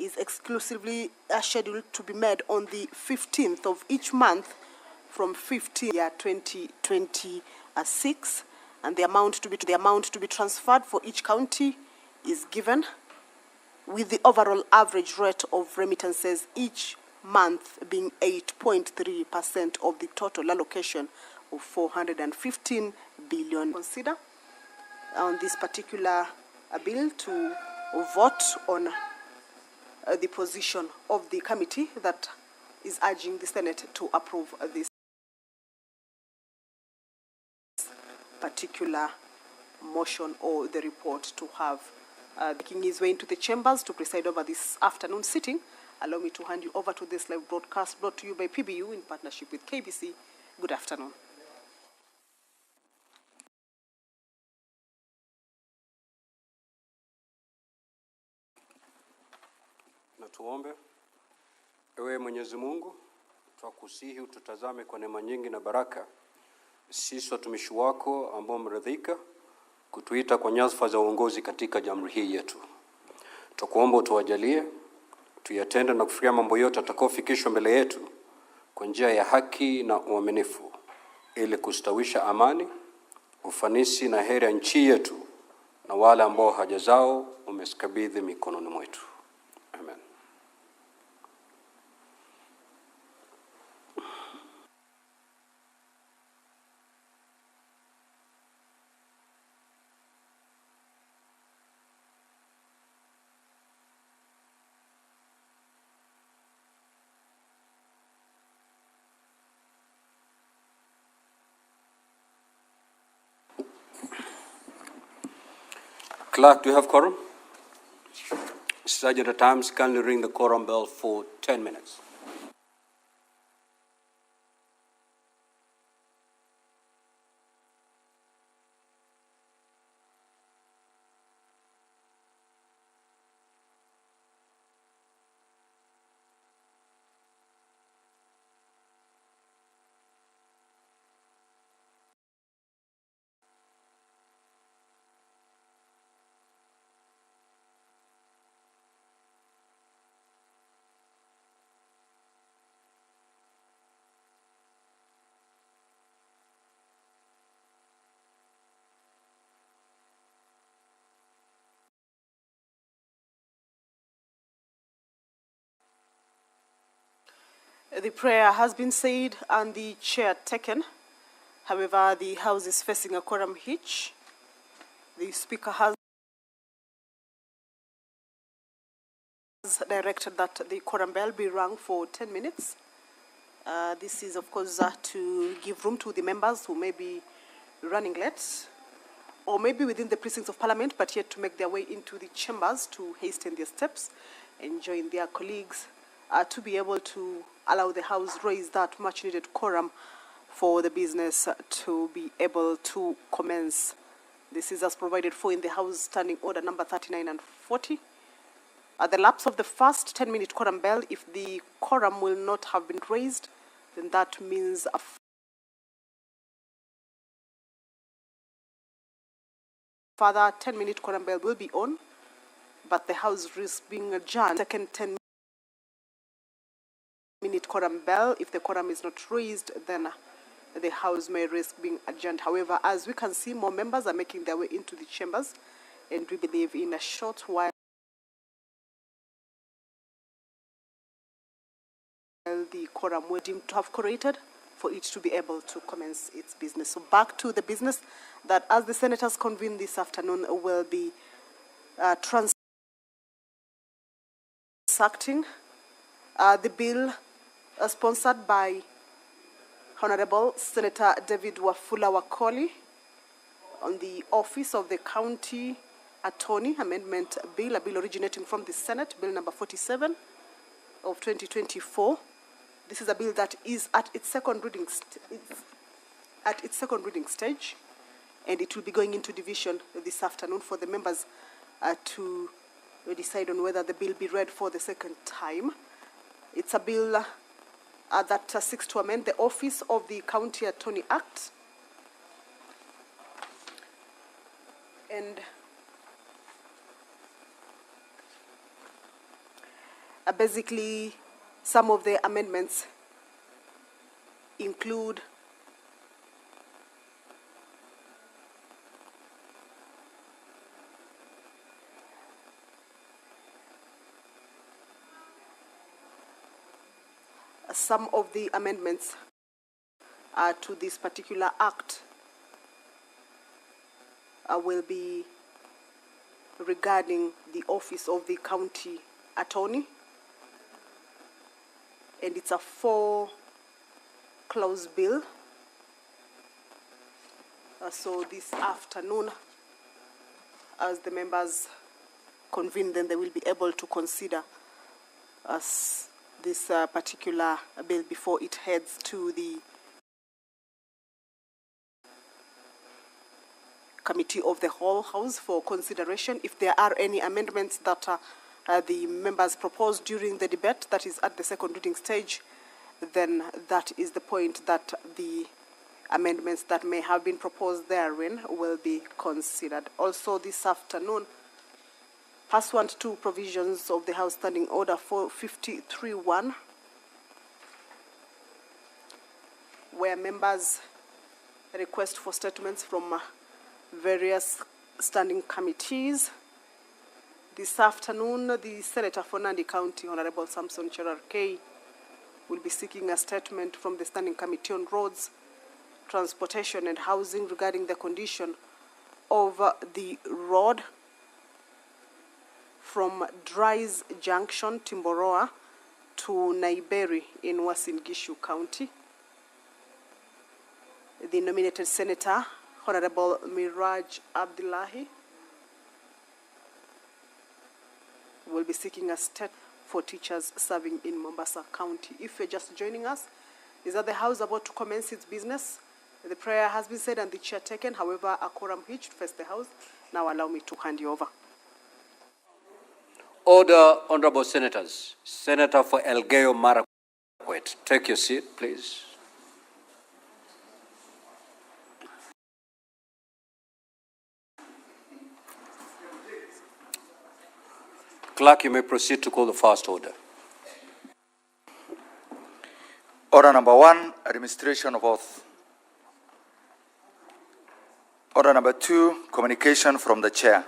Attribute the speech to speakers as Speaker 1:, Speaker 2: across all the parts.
Speaker 1: is exclusively scheduled to be made on the 15th of each month from 15 year 2026, and the amount to be transferred for each county is given, with the overall average rate of remittances each month being 8.3% of the total allocation of 415 billion. Consider on this particular bill to vote on the position of the committee that is urging the Senate to approve this particular motion or the report to have making his way into the chambers to preside over this afternoon sitting. Allow me to hand you over to this live broadcast brought to you by PBU in partnership with KBC. Good afternoon.
Speaker 2: Na tuombe. Ewe Mwenyezi Mungu, twakusihi ututazame kwa neema nyingi na baraka. Sisi watumishi wako ambao mridhika kutuita kwa nyadhifa za uongozi katika jamhuri hii yetu. Tukuomba utuwajalie tuyatende na kufikia mambo yote atakayofikishwa mbele yetu kwa njia ya haki na uaminifu, ili kustawisha amani, ufanisi na heri ya nchi yetu na wale ambao haja zao umesikabidhi mikononi mwetu. Amen. Clerk, do you have quorum? Sergeant at Arms, kindly ring the quorum bell for 10 minutes.
Speaker 1: The prayer has been said and the chair taken. However, the House is facing a quorum hitch. The Speaker has directed that the quorum bell be rung for 10 minutes. This is, of course, to give room to the members who may be running late or maybe within the precincts of Parliament, but yet to make their way into the chambers to hasten their steps and join their colleagues to be able to allow the House raise that much-needed quorum for the business to be able to commence. This is as provided for in the House Standing Order number 39 and 40. At the lapse of the first 10-minute quorum bell, if the quorum will not have been raised, then that means a further 10-minute quorum bell will be on, but the House risks being adjourned. Second 10-minute quorum bell, if the quorum is not raised, then the House may risk being adjourned. However, as we can see, more members are making their way into the chambers, and we believe in a short while the quorum will deem to have corrected for it to be able to commence its business. So back to the business that, as the senators convene this afternoon, will be transacting the bill sponsored by Honorable Senator David Wafula Wakoli on the Office of the County Attorney Amendment Bill, a bill originating from the Senate, Bill number 47 of 2024. This is a bill that is at its second reading stage, and it will be going into division this afternoon for the members to decide on whether the bill be read for the second time. It's a bill that seeks to amend the Office of the County Attorney Act, Basically, some of the amendments include some of the amendments to this particular act will be regarding the office of the county attorney, and it's a 4-clause bill. So this afternoon, as the members convene, then they will be able to consider this particular bill before it heads to the Committee of the Whole House for consideration. If there are any amendments that the members proposed during the debate, that is at the second reading stage, then that is the point that the amendments that may have been proposed therein will be considered. Also this afternoon, pursuant to provisions of the House Standing Order 453-1, where members request for statements from various standing committees. This afternoon, the Senator for Nandi County, Honorable Samson Cherarkei, will be seeking a statement from the Standing Committee on Roads, Transportation and Housing regarding the condition of the road from Dries Junction, Timboroa, to Naiberi in Uasin Gishu County. The nominated Senator, Honorable Miraj Abdullahi, will be seeking a statement for teachers serving in Mombasa County. If you're just joining us, is that the House about to commence its business? The prayer has been said and the chair taken. However, a quorum hitched face the House. Now allow me to hand you over.
Speaker 2: Order, honorable senators. Senator for Elgeyo Marakwet, take your seat, please. Clerk, you may proceed to call the first order.
Speaker 3: Order number 1, administration of oath. Order number 2, communication from the chair.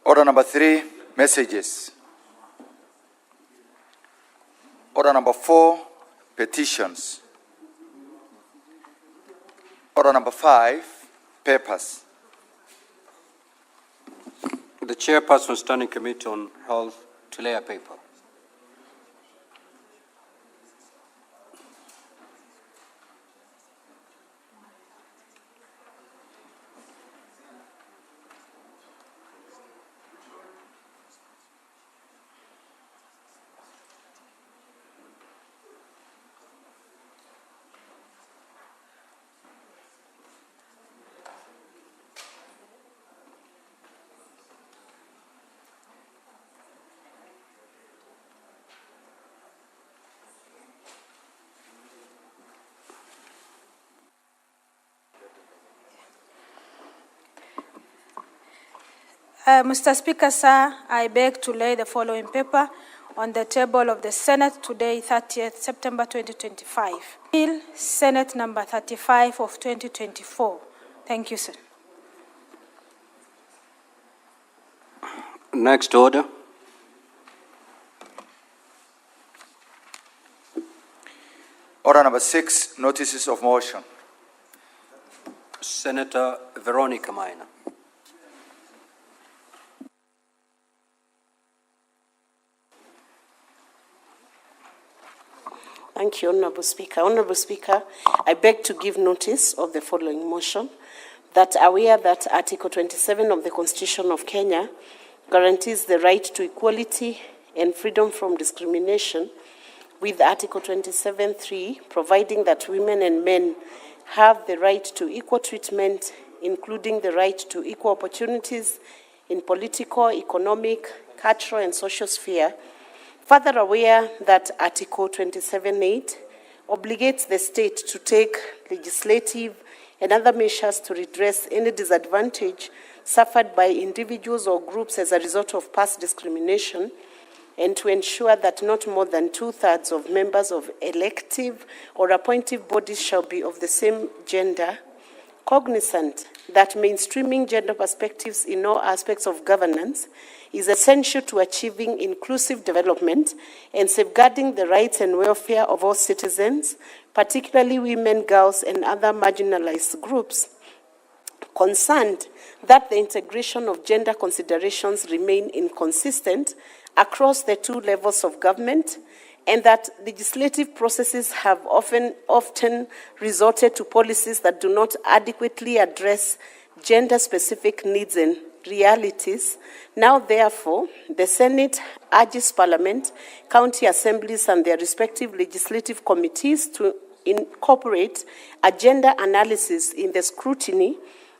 Speaker 3: Order number 3, messages. Order number 4, petitions. Order number 5, papers.
Speaker 2: The chairperson standing committee on health to lay a paper.
Speaker 4: Mr. Speaker, sir, I beg to lay the following paper on the table of the Senate today, 30th September 2025. Bill Senate number 35 of 2024. Thank you, sir.
Speaker 2: Next order.
Speaker 3: Order number 6, notices of motion.
Speaker 2: Senator Veronica Maina.
Speaker 5: Thank you, Honorable Speaker. Honorable Speaker, I beg to give notice of the following motion, that aware that Article 27 of the Constitution of Kenya guarantees the right to equality and freedom from discrimination, with Article 27(3) providing that women and men have the right to equal treatment, including the right to equal opportunities in political, economic, cultural, and social sphere. Further aware that Article 27.8 obligates the state to take legislative and other measures to redress any disadvantage suffered by individuals or groups as a result of past discrimination, and to ensure that not more than 2/3 of members of elective or appointive bodies shall be of the same gender, cognizant that mainstreaming gender perspectives in all aspects of governance is essential to achieving inclusive development and safeguarding the rights and welfare of all citizens, particularly women, girls, and other marginalized groups. Concerned that the integration of gender considerations remain inconsistent across the two levels of government, and that legislative processes have often resorted to policies that do not adequately address gender-specific needs and realities. Now, therefore, the Senate urges Parliament, county assemblies, and their respective legislative committees to incorporate a gender analysis in the scrutiny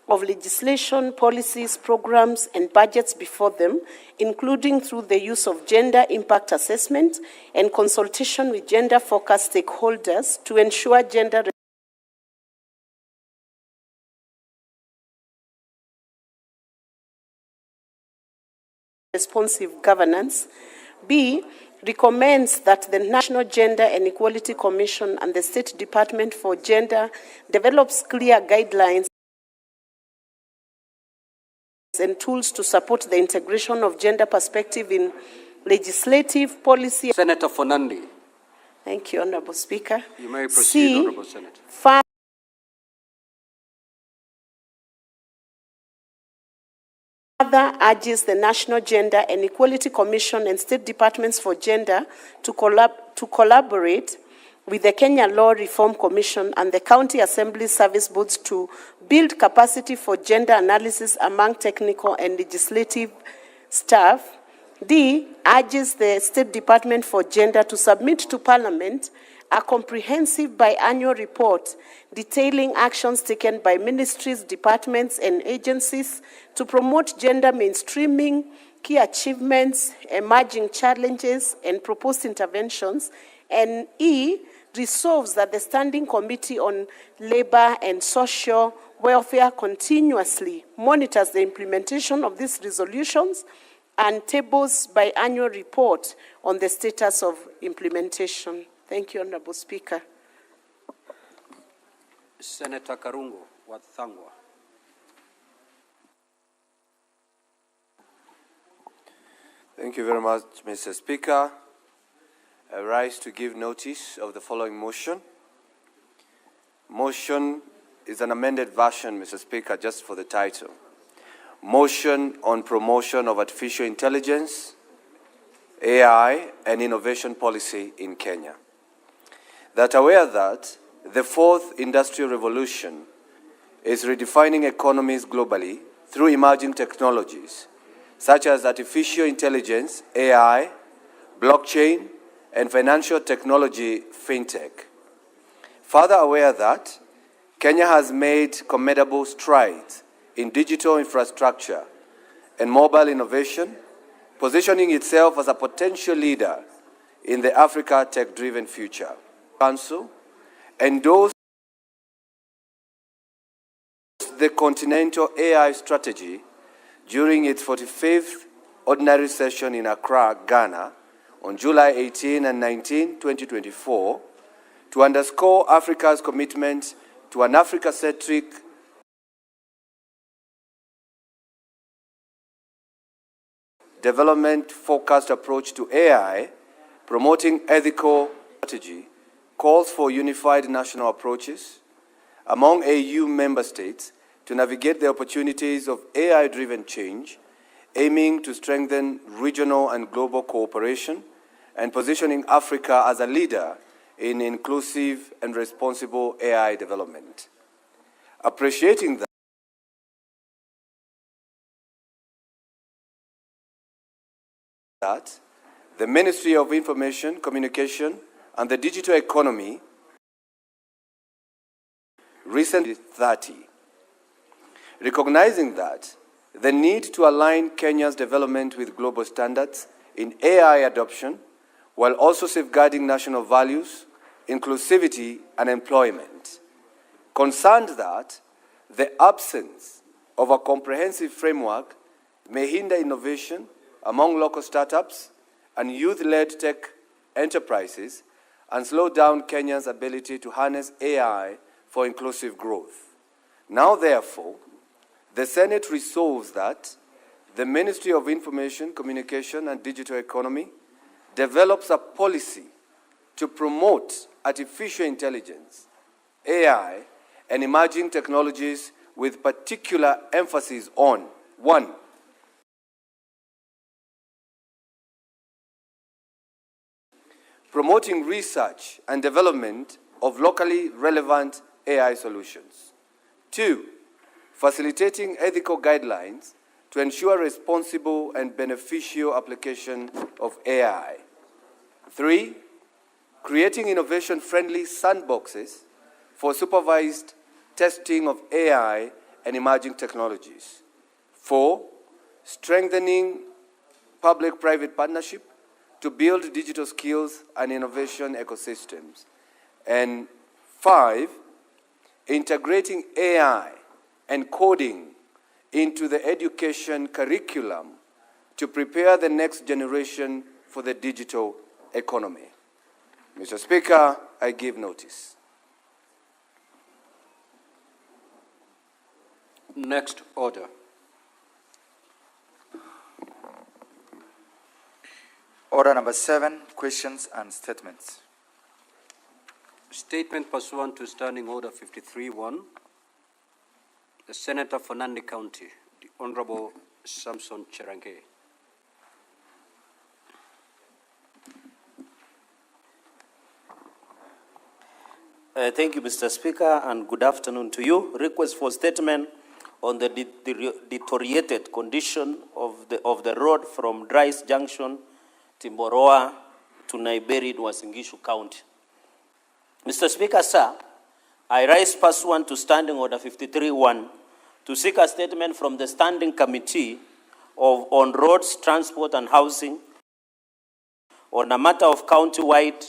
Speaker 5: of legislation, policies, programs, and budgets before them, including through the use of gender impact assessment and consultation with gender-focused stakeholders to ensure gender responsive governance. B, recommends that the National Gender and Equality Commission and the State Department for Gender develops clear guidelines and tools to support the integration of gender perspective in legislative policy.
Speaker 2: Senator Fonandi.
Speaker 5: Thank you, Honorable Speaker.
Speaker 2: You may proceed,
Speaker 5: C,
Speaker 2: Honorable Senator.
Speaker 5: Further urges the National Gender and Equality Commission and State Departments for Gender to collaborate with the Kenya Law Reform Commission and the County Assembly Service Boards to build capacity for gender analysis among technical and legislative staff. D, urges the State Department for Gender to submit to Parliament a comprehensive biannual report detailing actions taken by ministries, departments, and agencies to promote gender mainstreaming, key achievements, emerging challenges, and proposed interventions. And E, resolves that the Standing Committee on Labor and Social Welfare continuously monitors the implementation of these resolutions and tables biannual report on the status of implementation. Thank you, Honorable Speaker.
Speaker 2: Senator Karungo Wathangwa.
Speaker 6: Thank you very much, Mr. Speaker. I rise to give notice of the following motion. Motion is an amended version, Mr. Speaker, just for the title. Motion on promotion of artificial intelligence, AI, and innovation policy in Kenya. That aware that the fourth industrial revolution is redefining economies globally through emerging technologies such as artificial intelligence, AI, blockchain, and financial technology, fintech. Further aware that Kenya has made commendable strides in digital infrastructure and mobile innovation, positioning itself as a potential leader in the Africa tech-driven future. Council endorsed the Continental AI Strategy during its 45th ordinary session in Accra, Ghana, on July 18 and 19, 2024, to underscore Africa's commitment to an Africa-centric development-focused approach to AI, promoting ethical strategy, calls for unified national approaches among AU member states to navigate the opportunities of AI-driven change, aiming to strengthen regional and global cooperation and positioning Africa as a leader in inclusive and responsible AI development. Appreciating that, the Ministry of Information, Communication, and the Digital Economy recently 30, recognizing that the need to align Kenya's development with global standards in AI adoption while also safeguarding national values, inclusivity, and employment. Concerned that the absence of a comprehensive framework may hinder innovation among local startups and youth-led tech enterprises and slow down Kenya's ability to harness AI for inclusive growth. Now, therefore, the Senate resolves that the Ministry of Information, Communication, and Digital Economy develops a policy to promote artificial intelligence, AI, and emerging technologies with particular emphasis on, 1, promoting research and development of locally relevant AI solutions. 2, facilitating ethical guidelines to ensure responsible and beneficial application of AI. 3, creating innovation-friendly sandboxes for supervised testing of AI and emerging technologies. 4, strengthening public-private partnership to build digital skills and innovation ecosystems. And 5, integrating AI and coding into the education curriculum to prepare the next generation for the digital economy. Mr. Speaker, I give notice.
Speaker 2: Next order.
Speaker 3: Order number 7, questions and statements.
Speaker 2: Statement pursuant to Standing Order 53-1. The Senator for Nandi County, the Honorable Samson Cherange.
Speaker 7: Thank you, Mr. Speaker, and good afternoon to you. Request for statement on the deteriorated condition of the road from Dryce Junction, Timboroa to Naiberi, Uasin Gishu County. Mr. Speaker, sir, I rise pursuant to Standing Order 53-1 to seek a statement from the Standing Committee on Roads, Transport and Housing on a matter of county-wide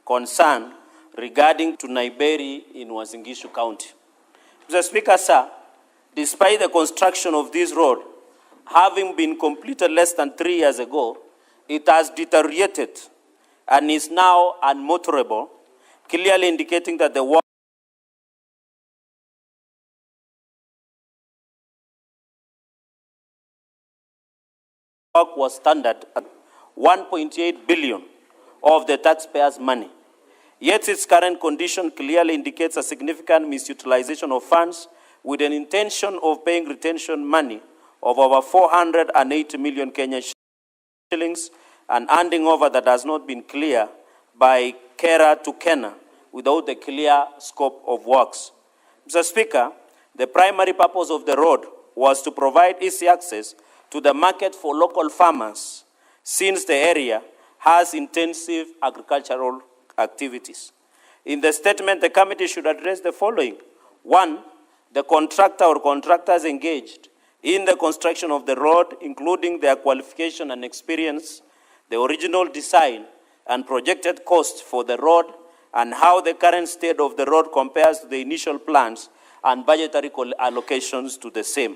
Speaker 7: concern regarding to Naiberi in Uasin Gishu County. Mr. Speaker, sir, despite the construction of this road having been completed less than 3 years ago, it has deteriorated and is now unmotorable, clearly indicating that the work was standard at 1.8 billion of the taxpayers' money. Yet its current condition clearly indicates a significant misutilization of funds with an intention of paying retention money of over 480 million Kenyan shillings and handing over that has not been clear by Kera to Kenya without a clear scope of works. Mr. Speaker, the primary purpose of the road was to provide easy access to the market for local farmers, since the area has intensive agricultural activities. In the statement, the committee should address the following. 1, the contractor or contractors engaged in the construction of the road, including their qualification and experience, the original design and projected cost for the road, and how the current state of the road compares to the initial plans and budgetary allocations to the same.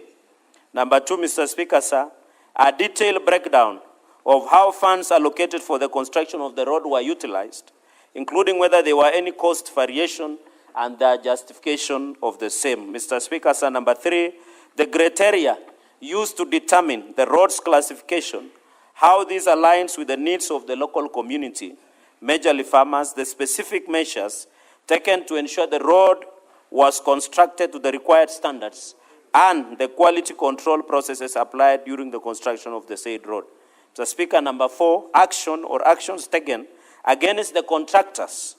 Speaker 7: Number 2, Mr. Speaker, sir, a detailed breakdown of how funds allocated for the construction of the road were utilized, including whether there were any cost variation and the justification of the same. Mr. Speaker, sir, number 3, the criteria used to determine the road's classification, how this aligns with the needs of the local community, majorly farmers, the specific measures taken to ensure the road was constructed to the required standards, and the quality control processes applied during the construction of the said road. Mr. Speaker, number 4, action or actions taken against the contractors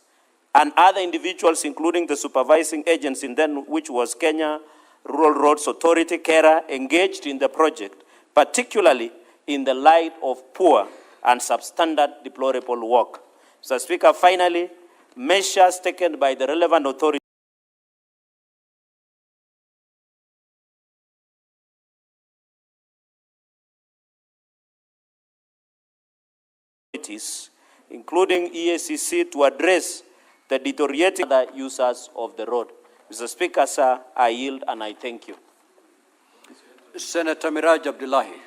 Speaker 7: and other individuals, including the supervising agency, then which was Kenya Rural Roads Authority, KERA, engaged in the project, particularly in the light of poor and substandard deplorable work. Mr. Speaker, finally, measures taken by the relevant authorities including EACC, to address the deteriorating other users of the road. Mr. Speaker, sir, I yield and I thank you.
Speaker 2: Senator Miraj Abdullahi.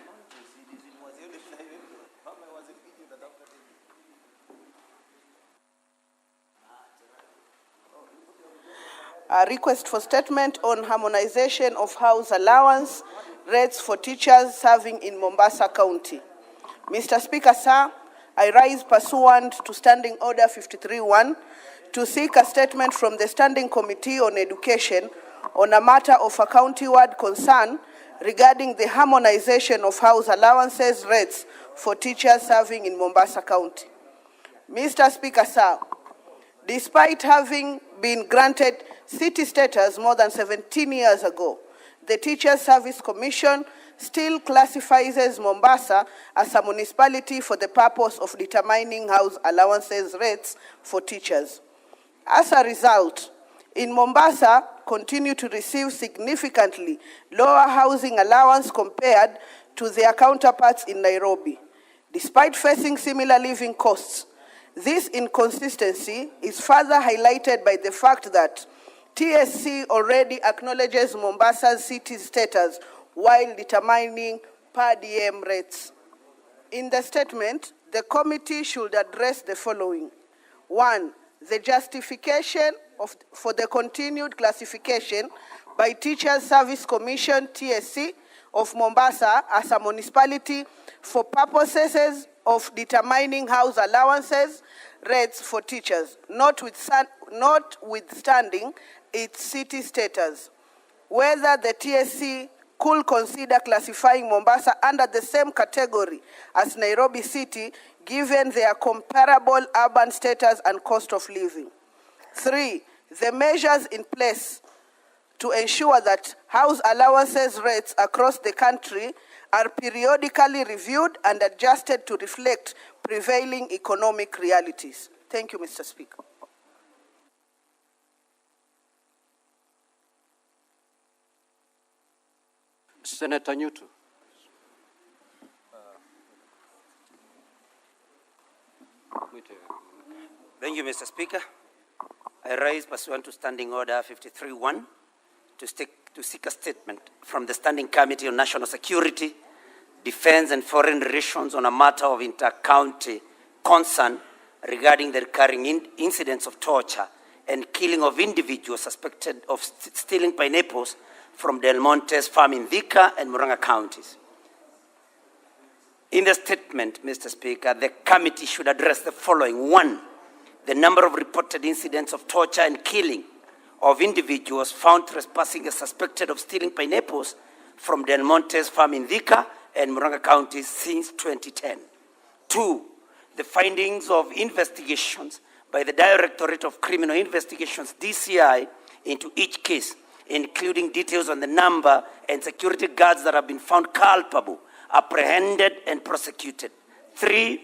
Speaker 8: A request for statement on harmonization of house allowance rates for teachers serving in Mombasa County. Mr. Speaker, sir, I rise pursuant to Standing Order 53-1 to seek a statement from the Standing Committee on Education on a matter of a county-wide concern regarding the harmonization of house allowances rates for teachers serving in Mombasa County. Mr. Speaker, sir, despite having been granted city status more than 17 years ago, the Teachers Service Commission still classifies Mombasa as a municipality for the purpose of determining house allowances rates for teachers. As a result, in Mombasa, continue to receive significantly lower housing allowance compared to their counterparts in Nairobi. Despite facing similar living costs, this inconsistency is further highlighted by the fact that TSC already acknowledges Mombasa's city status while determining per diem rates. In the statement, the committee should address the following. 1. The justification for the continued classification by Teachers Service Commission, TSC, of Mombasa as a municipality for purposes of determining house allowances rates for teachers, notwithstanding its city status. Whether the TSC could consider classifying Mombasa under the same category as Nairobi City, given their comparable urban status and cost of living. 3, the measures in place to ensure that house allowances rates across the country are periodically reviewed and adjusted to reflect prevailing economic realities. Thank you, Mr. Speaker.
Speaker 2: Senator Newton.
Speaker 9: Thank you, Mr. Speaker. I rise pursuant to Standing Order 53-1 to seek a statement from the Standing Committee on National Security, Defense and Foreign Relations on a matter of inter-county concern regarding the recurring incidents of torture and killing of individuals suspected of stealing pineapples from Del Monte's farm in Thika and Murang'a counties. In the statement, Mr. Speaker, the committee should address the following. 1, the number of reported incidents of torture and killing of individuals found trespassing as suspected of stealing pineapples from Del Monte's farm in Thika and Murang'a counties since 2010. 2, the findings of investigations by the Directorate of Criminal Investigations, DCI, into each case, including details on the number and security guards that have been found culpable, apprehended, and prosecuted. 3,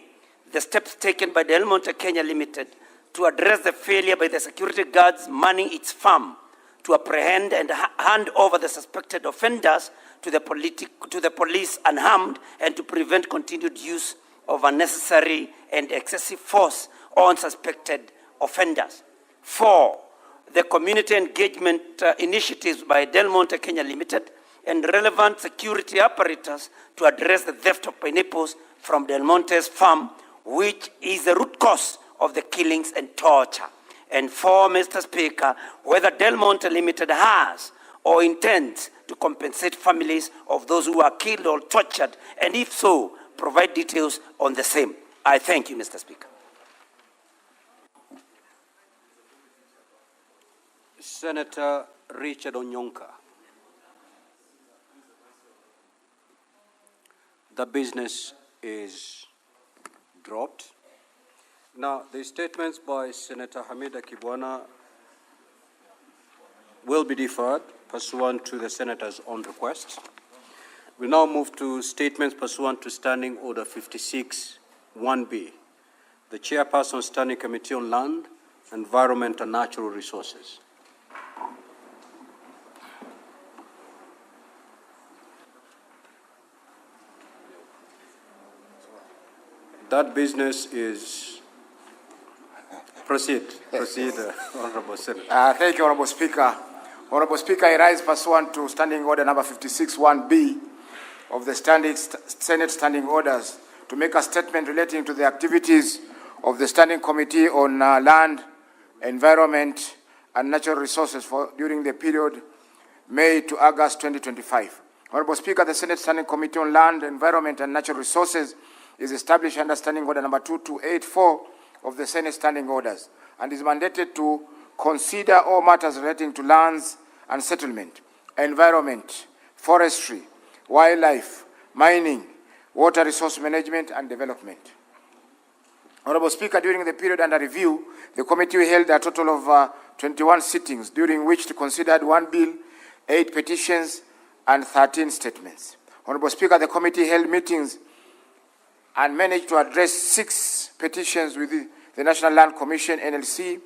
Speaker 9: the steps taken by Del Monte Kenya Limited to address the failure by the security guards manning its farm to apprehend and hand over the suspected offenders to the police unharmed and to prevent continued use of unnecessary and excessive force on suspected offenders. 4, the community engagement initiatives by Del Monte Kenya Limited and relevant security apparatus to address the theft of pineapples from Del Monte's farm, which is the root cause of the killings and torture. And 4, Mr. Speaker, whether Del Monte Limited has or intends to compensate families of those who are killed or tortured, and if so, provide details on the same. I thank you, Mr. Speaker.
Speaker 2: Senator Richard Onyonka. The business is dropped. Now, the statements by Senator Hamida Kibwana will be deferred pursuant to the Senator's own request. We now move to statements pursuant to Standing Order 56-1B. The Chairperson, Standing Committee on Land, Environment and Natural Resources. That business is Proceed, Honorable Senator.
Speaker 10: Thank you, Honorable Speaker. Honorable Speaker, I rise pursuant to Standing Order number 56(1)B of the Senate Standing Orders to make a statement relating to the activities of the Standing Committee on Land, Environment and Natural Resources during the period May to August 2025. Honorable Speaker, the Senate Standing Committee on Land, Environment and Natural Resources is established under Standing Order number 2284 of the Senate Standing Orders and is mandated to consider all matters relating to lands and settlement, environment, forestry, wildlife, mining, water resource management and development. Honorable Speaker, during the period under review, the committee held a total of 21 sittings, during which it considered 1 bill, 8 petitions, and 13 statements. Honorable Speaker, the committee held meetings and managed to address 6 petitions with the National Land Commission, NLC,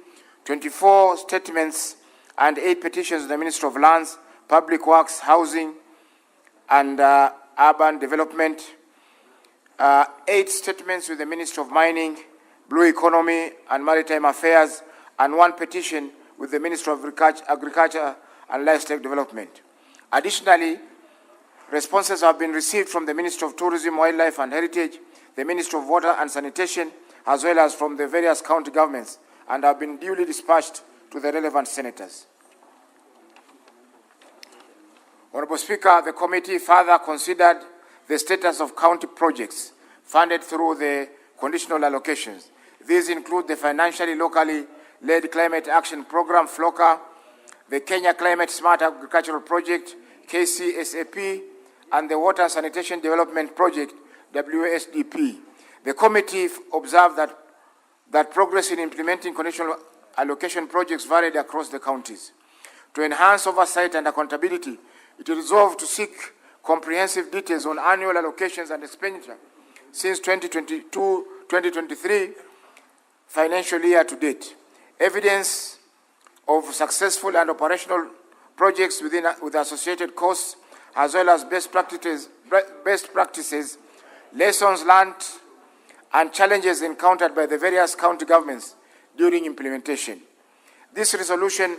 Speaker 10: 24 statements, and 8 petitions to the Ministry of Lands, Public Works, Housing, and Urban Development, 8 statements with the Ministry of Mining, Blue Economy, and Maritime Affairs, and 1 petition with the Ministry of Agriculture and Livestock Development. Additionally, responses have been received from the Ministry of Tourism, Wildlife and Heritage, the Ministry of Water and Sanitation, as well as from the various county governments, and have been duly dispatched to the relevant senators. Honorable Speaker, the committee further considered the status of county projects funded through the conditional allocations. These include the financially locally led Climate Action Program, FLOCA, the Kenya Climate Smart Agricultural Project, KCSAP, and the Water Sanitation Development Project, WSDP. The committee observed that progress in implementing conditional allocation projects varied across the counties. To enhance oversight and accountability, it resolved to seek comprehensive details on annual allocations and expenditure since 2022-2023 financial year to date. Evidence of successful and operational projects with associated costs, as well as best practices, lessons learned, and challenges encountered by the various county governments during implementation. This resolution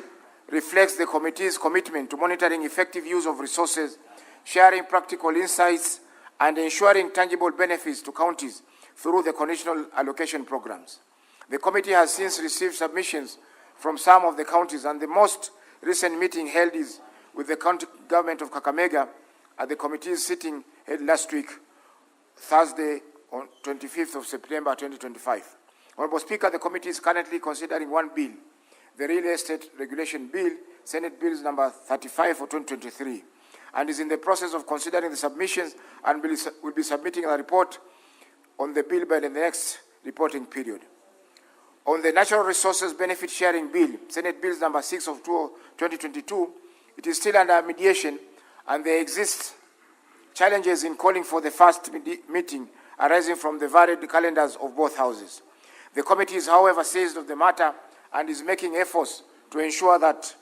Speaker 10: reflects the committee's commitment to monitoring effective use of resources, sharing practical insights, and ensuring tangible benefits to counties through the conditional allocation programs. The committee has since received submissions from some of the counties, and the most recent meeting held is with the county government of Kakamega at the committee's sitting held last week, Thursday, on 25th of September 2025. Honorable Speaker, the committee is currently considering 1 bill, the Real Estate Regulation Bill, Senate Bills number 35 for 2023, and is in the process of considering the submissions and will be submitting a report on the bill by the next reporting period. On the Natural Resources Benefit Sharing Bill, Senate Bills number 6 of 2022, it is still under mediation, and there exist challenges in calling for the first meeting arising from the varied calendars of both houses. The committee is, however, seized of the matter and is making efforts to ensure that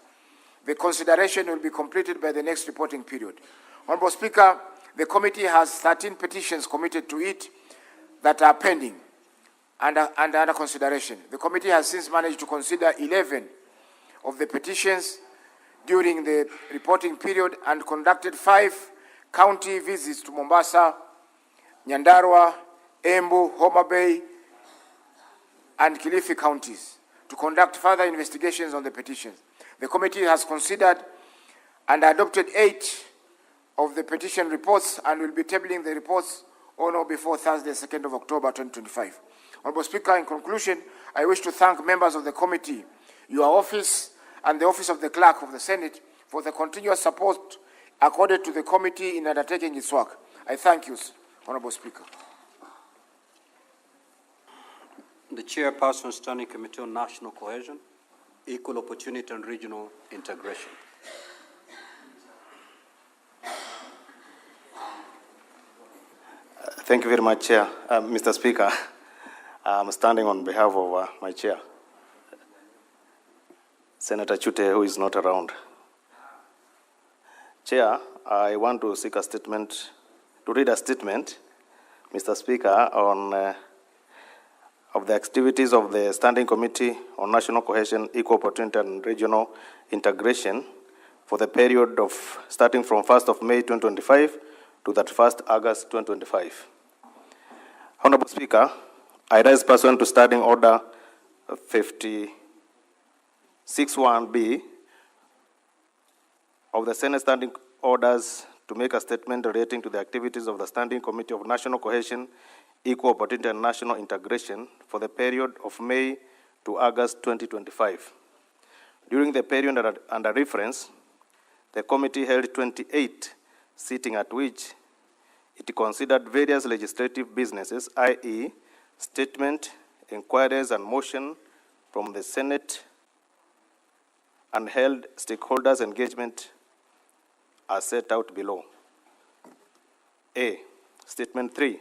Speaker 10: the consideration will be completed by the next reporting period. Honorable Speaker, the committee has 13 petitions committed to it that are pending and under consideration. The committee has since managed to consider 11 of the petitions during the reporting period and conducted 5 county visits to Mombasa, Nyandarua, Embu, Homa Bay, and Kilifi counties to conduct further investigations on the petitions. The committee has considered and adopted 8 of the petition reports and will be tabling the reports on or before Thursday, 2nd of October 2025. Honorable Speaker, in conclusion, I wish to thank members of the committee, your office, and the office of the Clerk of the Senate for the continuous support accorded to the committee in undertaking its work. I thank you, Honorable Speaker.
Speaker 2: The Chairperson, Standing Committee on National Cohesion, Equal Opportunity and Regional Integration.
Speaker 11: Thank you very much, Chair. Mr. Speaker, I'm standing on behalf of my chair, Senator Chute, who is not around. Chair, I want to seek a statement, to read a statement, Mr. Speaker, of the activities of the Standing Committee on National Cohesion, Equal Opportunity and Regional Integration for the period of starting from 1st of May 2025 to 31st August 2025. Honorable Speaker, I rise pursuant to Standing Order 56(1)B of the Senate Standing Orders to make a statement relating to the activities of the Standing Committee of National Cohesion, Equal Opportunity and National Integration for the period of May to August 2025. During the period under reference, the committee held 28 sittings at which it considered various legislative businesses, i.e., statement, inquiries, and motion from the Senate, and held stakeholders' engagement as set out below. A. Statement 3.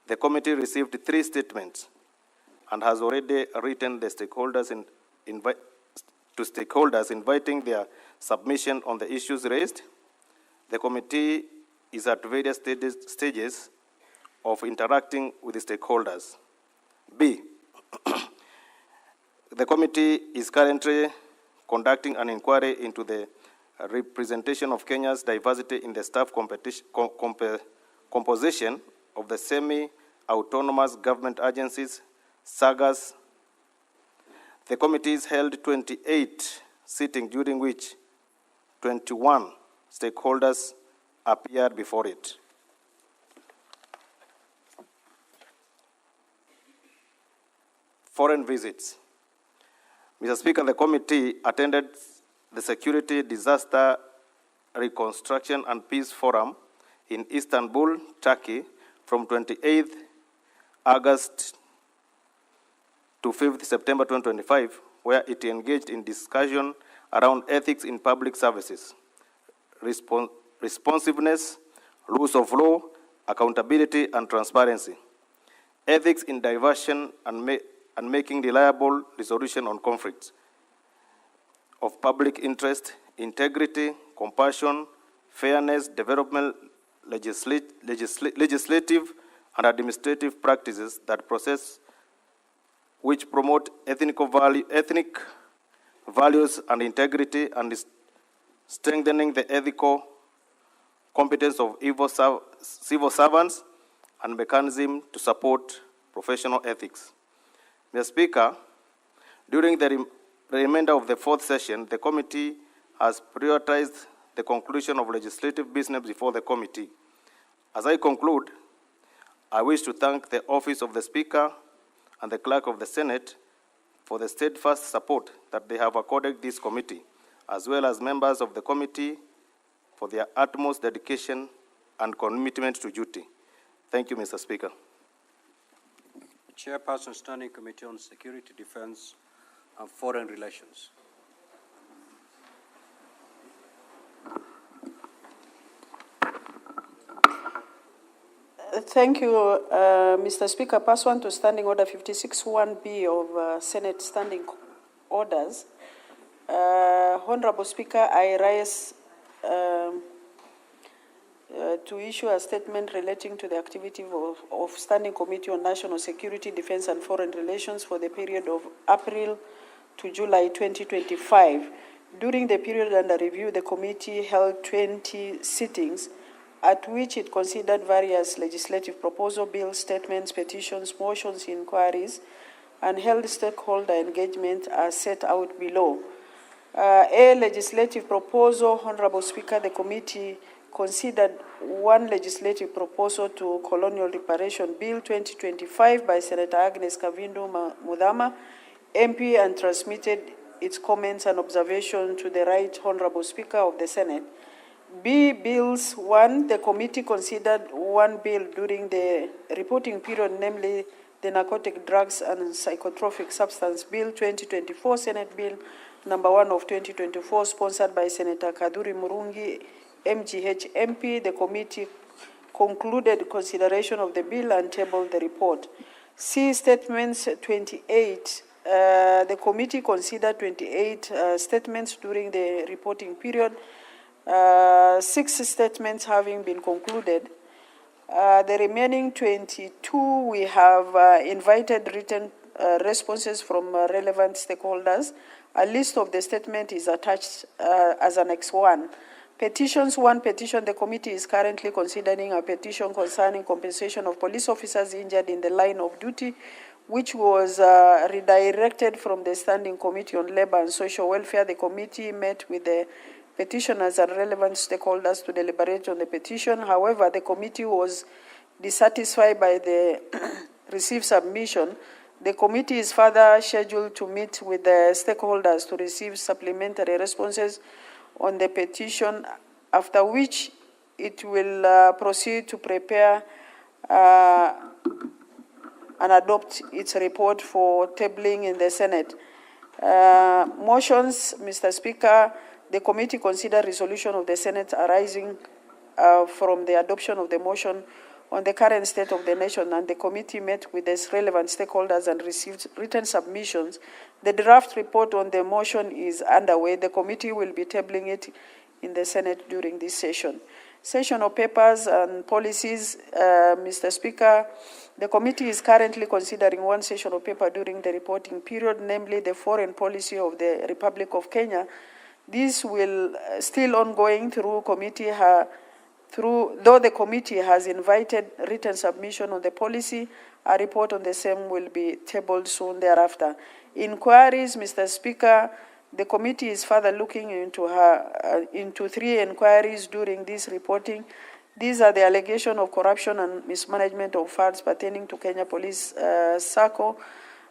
Speaker 11: The committee received 3 statements and has already written the stakeholders inviting their submission on the issues raised. The committee is at various stages of interacting with the stakeholders. B. The committee is currently conducting an inquiry into the representation of Kenya's diversity in the staff composition of the semi-autonomous government agencies, SAGAs. The committees held 28 sittings, during which 21 stakeholders appeared before it. Foreign visits. Mr. Speaker, the committee attended the Security, Disaster, Reconstruction and Peace Forum in Istanbul, Turkey, from 28th August to 5th September 2025, where it engaged in discussion around ethics in public services, responsiveness, rules of law, accountability, and transparency, ethics in diversion and making reliable resolution on conflicts of public interest, integrity, compassion, fairness, development, legislative and administrative practices that process which promote ethnic values and integrity, and strengthening the ethical competence of civil servants and mechanism to support professional ethics. Mr. Speaker, during the remainder of the 4th session, the committee has prioritized the conclusion of legislative business before the committee. As I conclude, I wish to thank the Office of the Speaker and the Clerk of the Senate for the steadfast support that they have accorded this committee, as well as members of the committee for their utmost dedication and commitment to duty. Thank you, Mr. Speaker.
Speaker 2: Chairperson, Standing Committee on Security, Defense, and Foreign Relations.
Speaker 1: Thank you, Mr. Speaker. Pursuant to Standing Order 56(1)B of Senate Standing Orders, Honorable Speaker, I rise to issue a statement relating to the activity of Standing Committee on National Security, Defense, and Foreign Relations for the period of April to July 2025. During the period under review, the committee held 20 sittings at which it considered various legislative proposal bills, statements, petitions, motions, inquiries, and held stakeholder engagement as set out below. A legislative proposal, Honorable Speaker, the committee considered one legislative proposal to Colonial Reparation Bill 2025 by Senator Agnes Kavindu Mudhama, MP, and transmitted its comments and observations to the Right Honorable Speaker of the Senate. B. Bills 1. The committee considered one bill during the reporting period, namely the Narcotic Drugs and Psychotropic Substance Bill 2024, Senate Bill number 1 of 2024, sponsored by Senator Kaduri Murungi, MGH MP. The committee concluded consideration of the bill and tabled the report. C. Statements 28. The committee considered 28 statements during the reporting period, 6 statements having been concluded. The remaining 22, we have invited written
Speaker 12: responses from relevant stakeholders. A list of the statement is attached as Annex 1. Petitions. One petition, the committee is currently considering a petition concerning compensation of police officers injured in the line of duty, which was redirected from the Standing Committee on Labour and Social Welfare. The committee met with the petitioners and relevant stakeholders to deliberate on the petition. However, the committee was dissatisfied by the received submission. The committee is further scheduled to meet with the stakeholders to receive supplementary responses on the petition, after which it will proceed to prepare and adopt its report for tabling in the Senate. Motions, Mr. Speaker, the committee considered resolution of the Senate arising from the adoption of the motion on the current state of the nation, and the committee met with its relevant stakeholders and received written submissions. The draft report on the motion is underway. The committee will be tabling it in the Senate during this session. Session of papers and policies, Mr. Speaker, the committee is currently considering one session of paper during the reporting period, namely the foreign policy of the Republic of Kenya. This will still ongoing through committee. Though the committee has invited written submission on the policy, a report on the same will be tabled soon thereafter. Inquiries, Mr. Speaker, the committee is further looking into 3 inquiries during this reporting. These are the allegation of corruption and mismanagement of funds pertaining to Kenya Police SACCO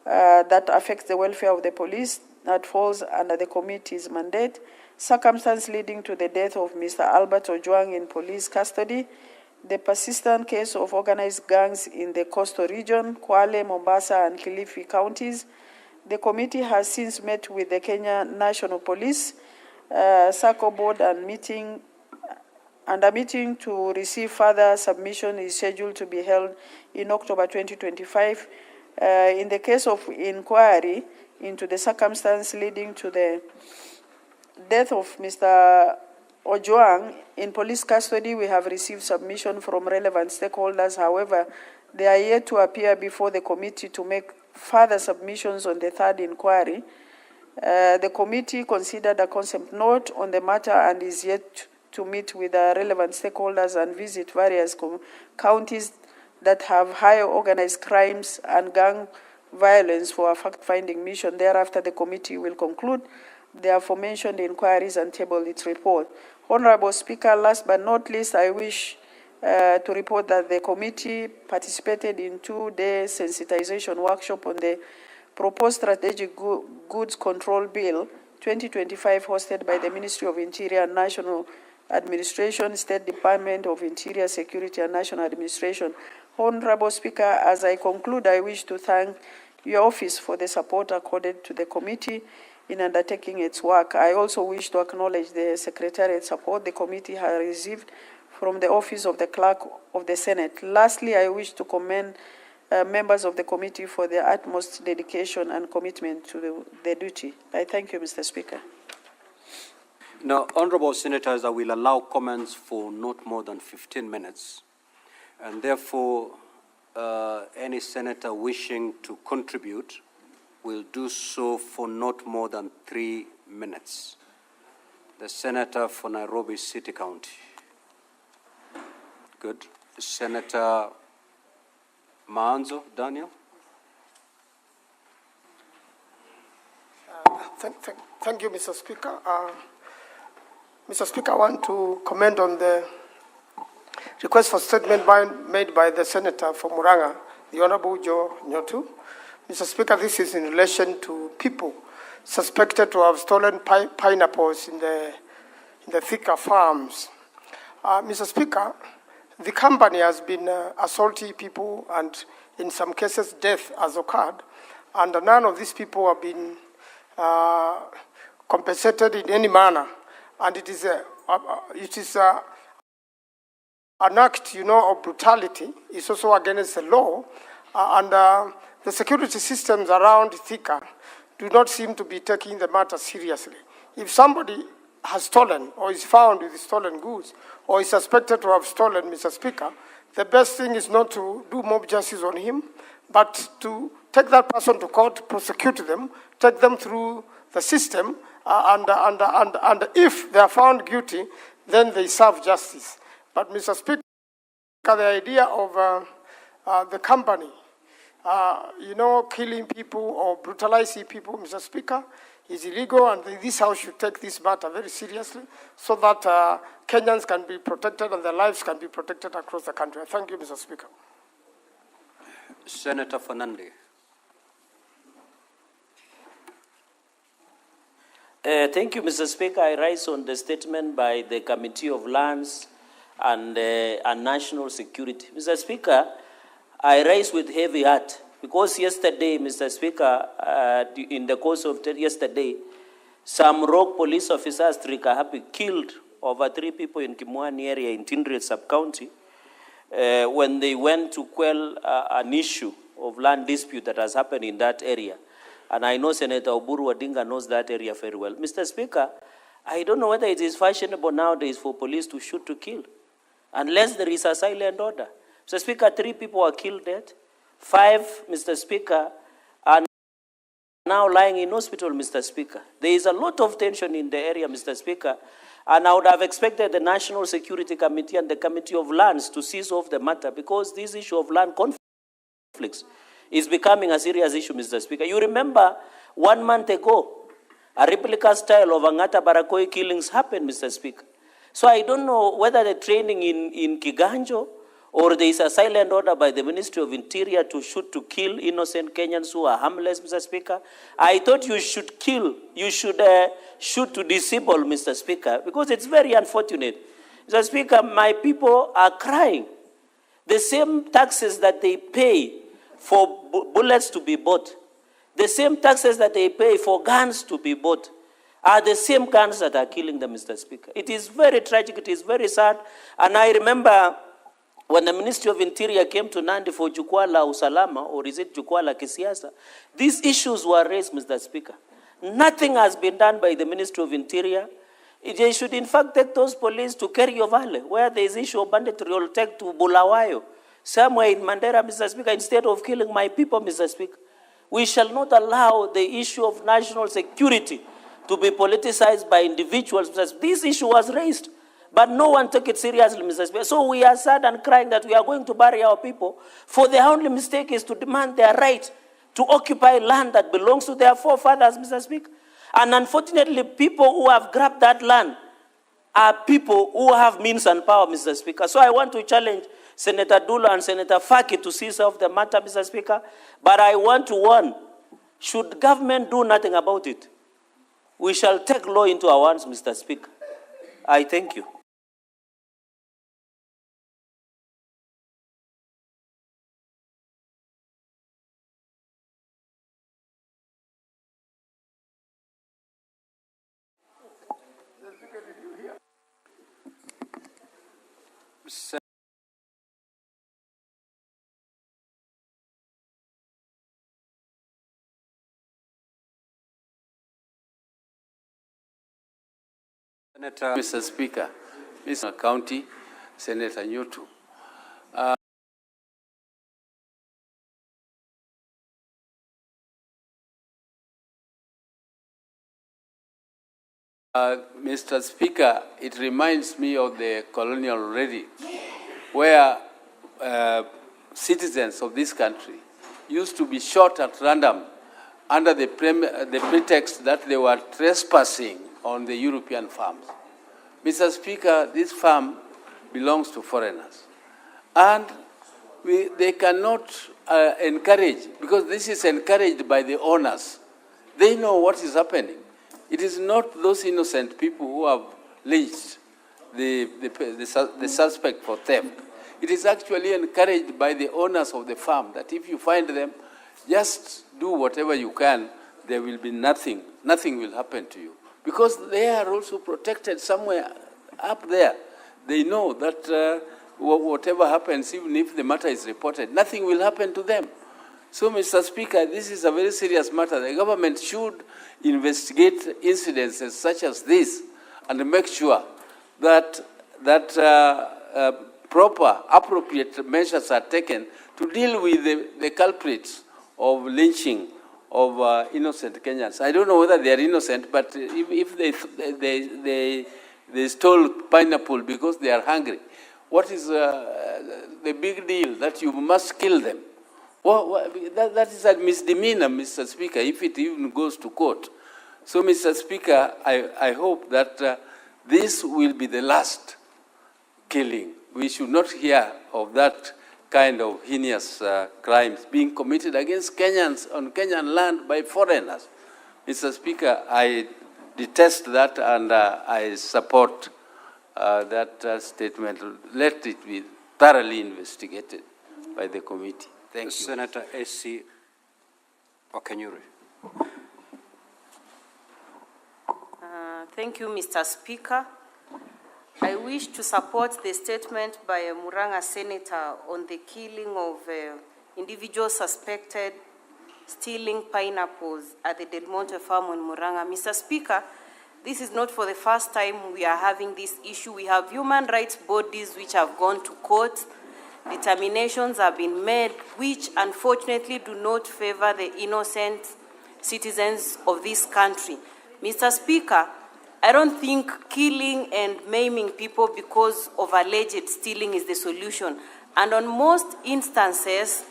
Speaker 12: that affects the welfare of the police, that falls under the committee's mandate. Circumstance leading to the death of Mr. Albert Ojwang in police custody, the persistent case of organized gangs in the coastal region, Kwale, Mombasa, and Kilifi counties. The committee has since met with the Kenya National Police SACCO board, and a meeting to receive further submission is scheduled to be held in October 2025. In the case of inquiry into the circumstance leading to the death of Mr. Ojwang in police custody, we have received submission from relevant stakeholders. However, they are yet to appear before the committee to make further submissions on the third inquiry. The committee considered a concept note on the matter and is yet to meet with the relevant stakeholders and visit various counties that have higher organized crimes and gang violence for a fact-finding mission. Thereafter, the committee will conclude the aforementioned inquiries and table its report. Honorable Speaker, last but not least, I wish to report that the committee participated in 2-day sensitization workshop on the proposed Strategic Goods Control Bill 2025, hosted by the Ministry of Interior and National Administration, State Department of Interior, Security and National Administration. Honorable Speaker, as I conclude, I wish to thank your office for the support accorded to the committee in undertaking its work. I also wish to acknowledge the Secretariat support the committee has received from the Office of the Clerk of the Senate. Lastly, I wish to commend members of the committee for their utmost dedication and commitment to the duty. I thank you, Mr. Speaker.
Speaker 2: Now, honorable senators, I will allow comments for not more than 15 minutes. And therefore, any senator wishing to contribute will do so for not more than 3 minutes. The senator for Nairobi City County. Good. Senator Maanzo Daniel.
Speaker 13: Thank you, Mr. Speaker. Mr. Speaker, I want to comment on the request for statement made by the Senator from Muranga, the Honorable Joe Nyotu. Mr. Speaker, this is in relation to people suspected to have stolen pineapples in the Thika farms. Mr. Speaker, the company has been assaulting people, and in some cases death has occurred, and none of these people have been compensated in any manner. And it is an act, of brutality. It's also against the law, and the security systems around Thika do not seem to be taking the matter seriously. If somebody has stolen or is found with stolen goods or is suspected to have stolen, Mr. Speaker, the best thing is not to do mob justice on him, but to take that person to court, prosecute them, take them through the system, and if they are found guilty, then they serve justice. But, Mr. Speaker, the idea of the company, killing people or brutalizing people, Mr. Speaker, is illegal, and this House should take this matter very seriously so that Kenyans can be protected and their lives can be protected across the country. Thank you, Mr. Speaker.
Speaker 2: Senator Fernandez.
Speaker 7: Thank you, Mr. Speaker. I rise on the statement by the Committee of Lands and National Security. Mr. Speaker, I rise with heavy heart because yesterday, Mr. Speaker, in the course of yesterday, some rogue police officers, Trikahapi, killed over 3 people in Kimwani area in Tindri sub-county when they went to quell an issue of land dispute that has happened in that area. And I know Senator Oburu Odinga knows that area very well. Mr. Speaker, I don't know whether it is fashionable nowadays for police to shoot to kill, unless there is a silent order. Mr. Speaker, 3 people were killed dead. 5, Mr. Speaker, are now lying in hospital, Mr. Speaker. There is a lot of tension in the area, Mr. Speaker, and I would have expected the National Security Committee and the Committee of Lands to seize off the matter because this issue of land conflicts is becoming a serious issue, Mr. Speaker. You remember 1 month ago, a replica style of Angata Barakoi killings happened, Mr. Speaker. So I don't know whether the training in Kiganjo or there is a silent order by the Ministry of Interior to shoot to kill innocent Kenyans who are harmless, Mr. Speaker. I thought you should kill, you should shoot to disable, Mr. Speaker, because it's very unfortunate. Mr. Speaker, my people are crying. The same taxes that they pay for bullets to be bought, the same taxes that they pay for guns to be bought, are the same guns that are killing them, Mr. Speaker. It is very tragic, it is very sad. And I remember when the Ministry of Interior came to Nandi for Jukwaa la Usalama, or is it Jukwaa la Kisiasa, these issues were raised, Mr. Speaker. Nothing has been done by the Ministry of Interior. They should in fact take those police to Kerio Valley, where there is issue of banditry, or take to Bulawayo, somewhere in Mandera, Mr. Speaker, instead of killing my people, Mr. Speaker. We shall not allow the issue of national security to be politicized by individuals. This issue was raised, but no one took it seriously, Mr. Speaker. So we are sad and crying that we are going to bury our people, for their only mistake is to demand their right to occupy land that belongs to their forefathers, Mr. Speaker. And unfortunately, people who have grabbed that land are people who have means and power, Mr. Speaker. So I want to challenge Senator Dula and Senator Faki to seize off the matter, Mr. Speaker. But I want to warn, should government do nothing about it, we shall take law into our hands, Mr. Speaker. I thank you.
Speaker 2: Senator.
Speaker 14: Mr. Speaker, Mr. County, Senator Nyotu. Mr. Speaker, it reminds me of the colonial already, where citizens of this country used to be shot at random under the pretext that they were trespassing on the European farms. Mr. Speaker, this farm belongs to foreigners. And they cannot encourage, because this is encouraged by the owners. They know what is happening. It is not those innocent people who have lynched the suspect for theft. It is actually encouraged by the owners of the farm that if you find them, just do whatever you can, there will be nothing will happen to you. Because they are also protected somewhere up there. They know that whatever happens, even if the matter is reported, nothing will happen to them. So, Mr. Speaker, this is a very serious matter. The government should investigate incidences such as this and make sure that proper, appropriate measures are taken to deal with the culprits of lynching of innocent Kenyans. I don't know whether they are innocent, but if they stole pineapple because they are hungry, what is the big deal that you must kill them? Well, that is a misdemeanor, Mr. Speaker, if it even goes to court. So, Mr. Speaker, I hope that this will be the last killing. We should not hear of that kind of heinous crimes being committed against Kenyans on Kenyan land by foreigners. Mr. Speaker, I detest that and I support that statement. Let it be thoroughly investigated by the committee. Thank you.
Speaker 2: Senator S.C. Okanyuri.
Speaker 15: Thank you, Mr. Speaker. I wish to support the statement by a Murang'a senator on the killing of individuals suspected stealing pineapples at the Del Monte farm in Murang'a. Mr. Speaker, this is not for the first time we are having this issue. We have human rights bodies which have gone to court. Determinations have been made which unfortunately do not favor the innocent citizens of this country. Mr. Speaker, I don't think killing and maiming people because of alleged stealing is the solution. And on most instances,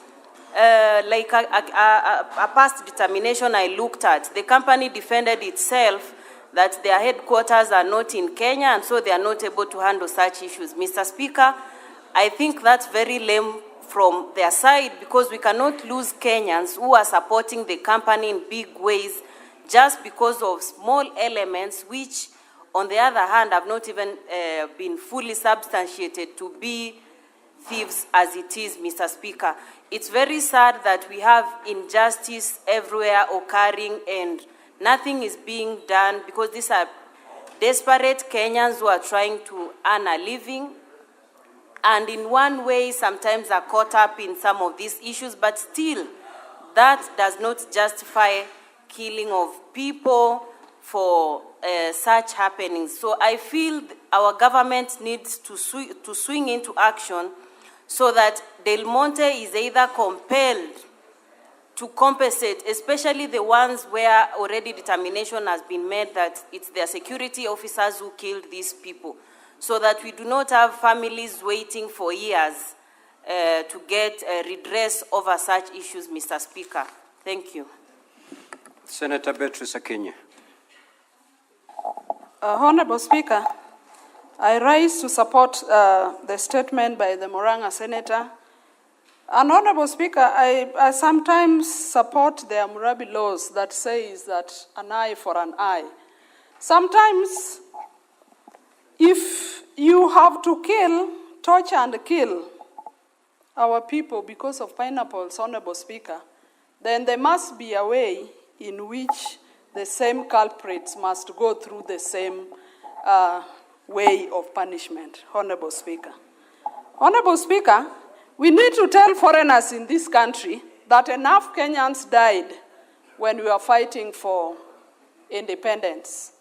Speaker 15: like a past determination I looked at, the company defended itself that their headquarters are not in Kenya and so they are not able to handle such issues. Mr. Speaker, I think that's very lame from their side because we cannot lose Kenyans who are supporting the company in big ways just because of small elements which, on the other hand, have not even been fully substantiated to be thieves as it is, Mr. Speaker. It's very sad that we have injustice everywhere occurring and nothing is being done because these are desperate Kenyans who are trying to earn a living and in one way sometimes are caught up in some of these issues, but still that does not justify killing of people for such happenings. So I feel our government needs to swing into action so that Del Monte is either compelled to compensate, especially the ones where already determination has been made that it's their security officers who killed these people, so that we do not have families waiting for years to get redress over such issues, Mr. Speaker. Thank you.
Speaker 2: Senator Beatrice Akinyi.
Speaker 12: Honorable Speaker, I rise to support the statement by the Murang'a senator. And Honorable Speaker, I sometimes support the Hammurabi laws that says that an eye for an eye. Sometimes, if you have to kill, torture and kill our people because of pineapples, Honorable Speaker, then there must be a way in which the same culprits must go through the same way of punishment, Honorable Speaker. Honorable Speaker, we need to tell foreigners in this country that enough Kenyans died when we were fighting for independence.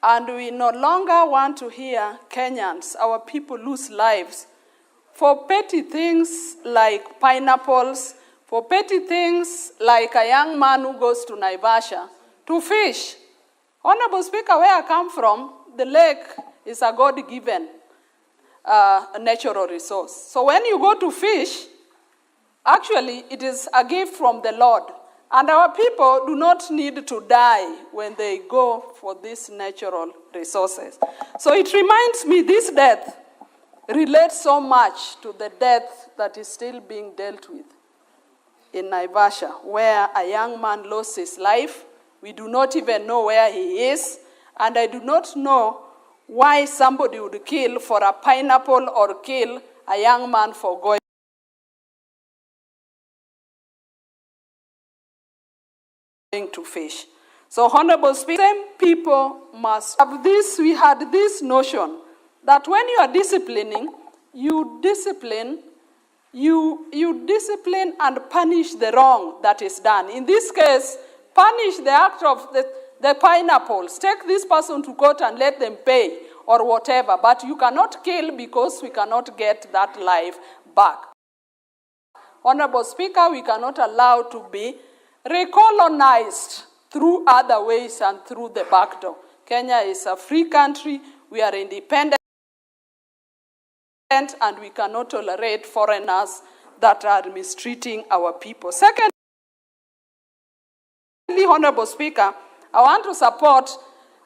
Speaker 12: And we no longer want to hear Kenyans, our people, lose lives for petty things like pineapples, for petty things like a young man who goes to Naivasha to fish. Honorable Speaker, where I come from, the lake is a God-given natural resource. So when you go to fish, actually it is a gift from the Lord. And our people do not need to die when they go for these natural resources. So it reminds me this death relates so much to the death that is still being dealt with in Naivasha, where a young man lost his life. We do not even know where he is, and I do not know why somebody would kill for a pineapple or kill a young man for going to fish. So, Honorable Speaker, same people must have this. We had this notion that when you are disciplining, you discipline and punish the wrong that is done. In this case, punish the act of the pineapples. Take this person to court and let them pay or whatever. But you cannot kill because we cannot get that life back. Honorable Speaker, we cannot allow to be
Speaker 16: recolonized through other ways and through the back door. Kenya is a free country. We are independent, and we cannot tolerate foreigners that are mistreating our people. Secondly, Honorable Speaker, I want to support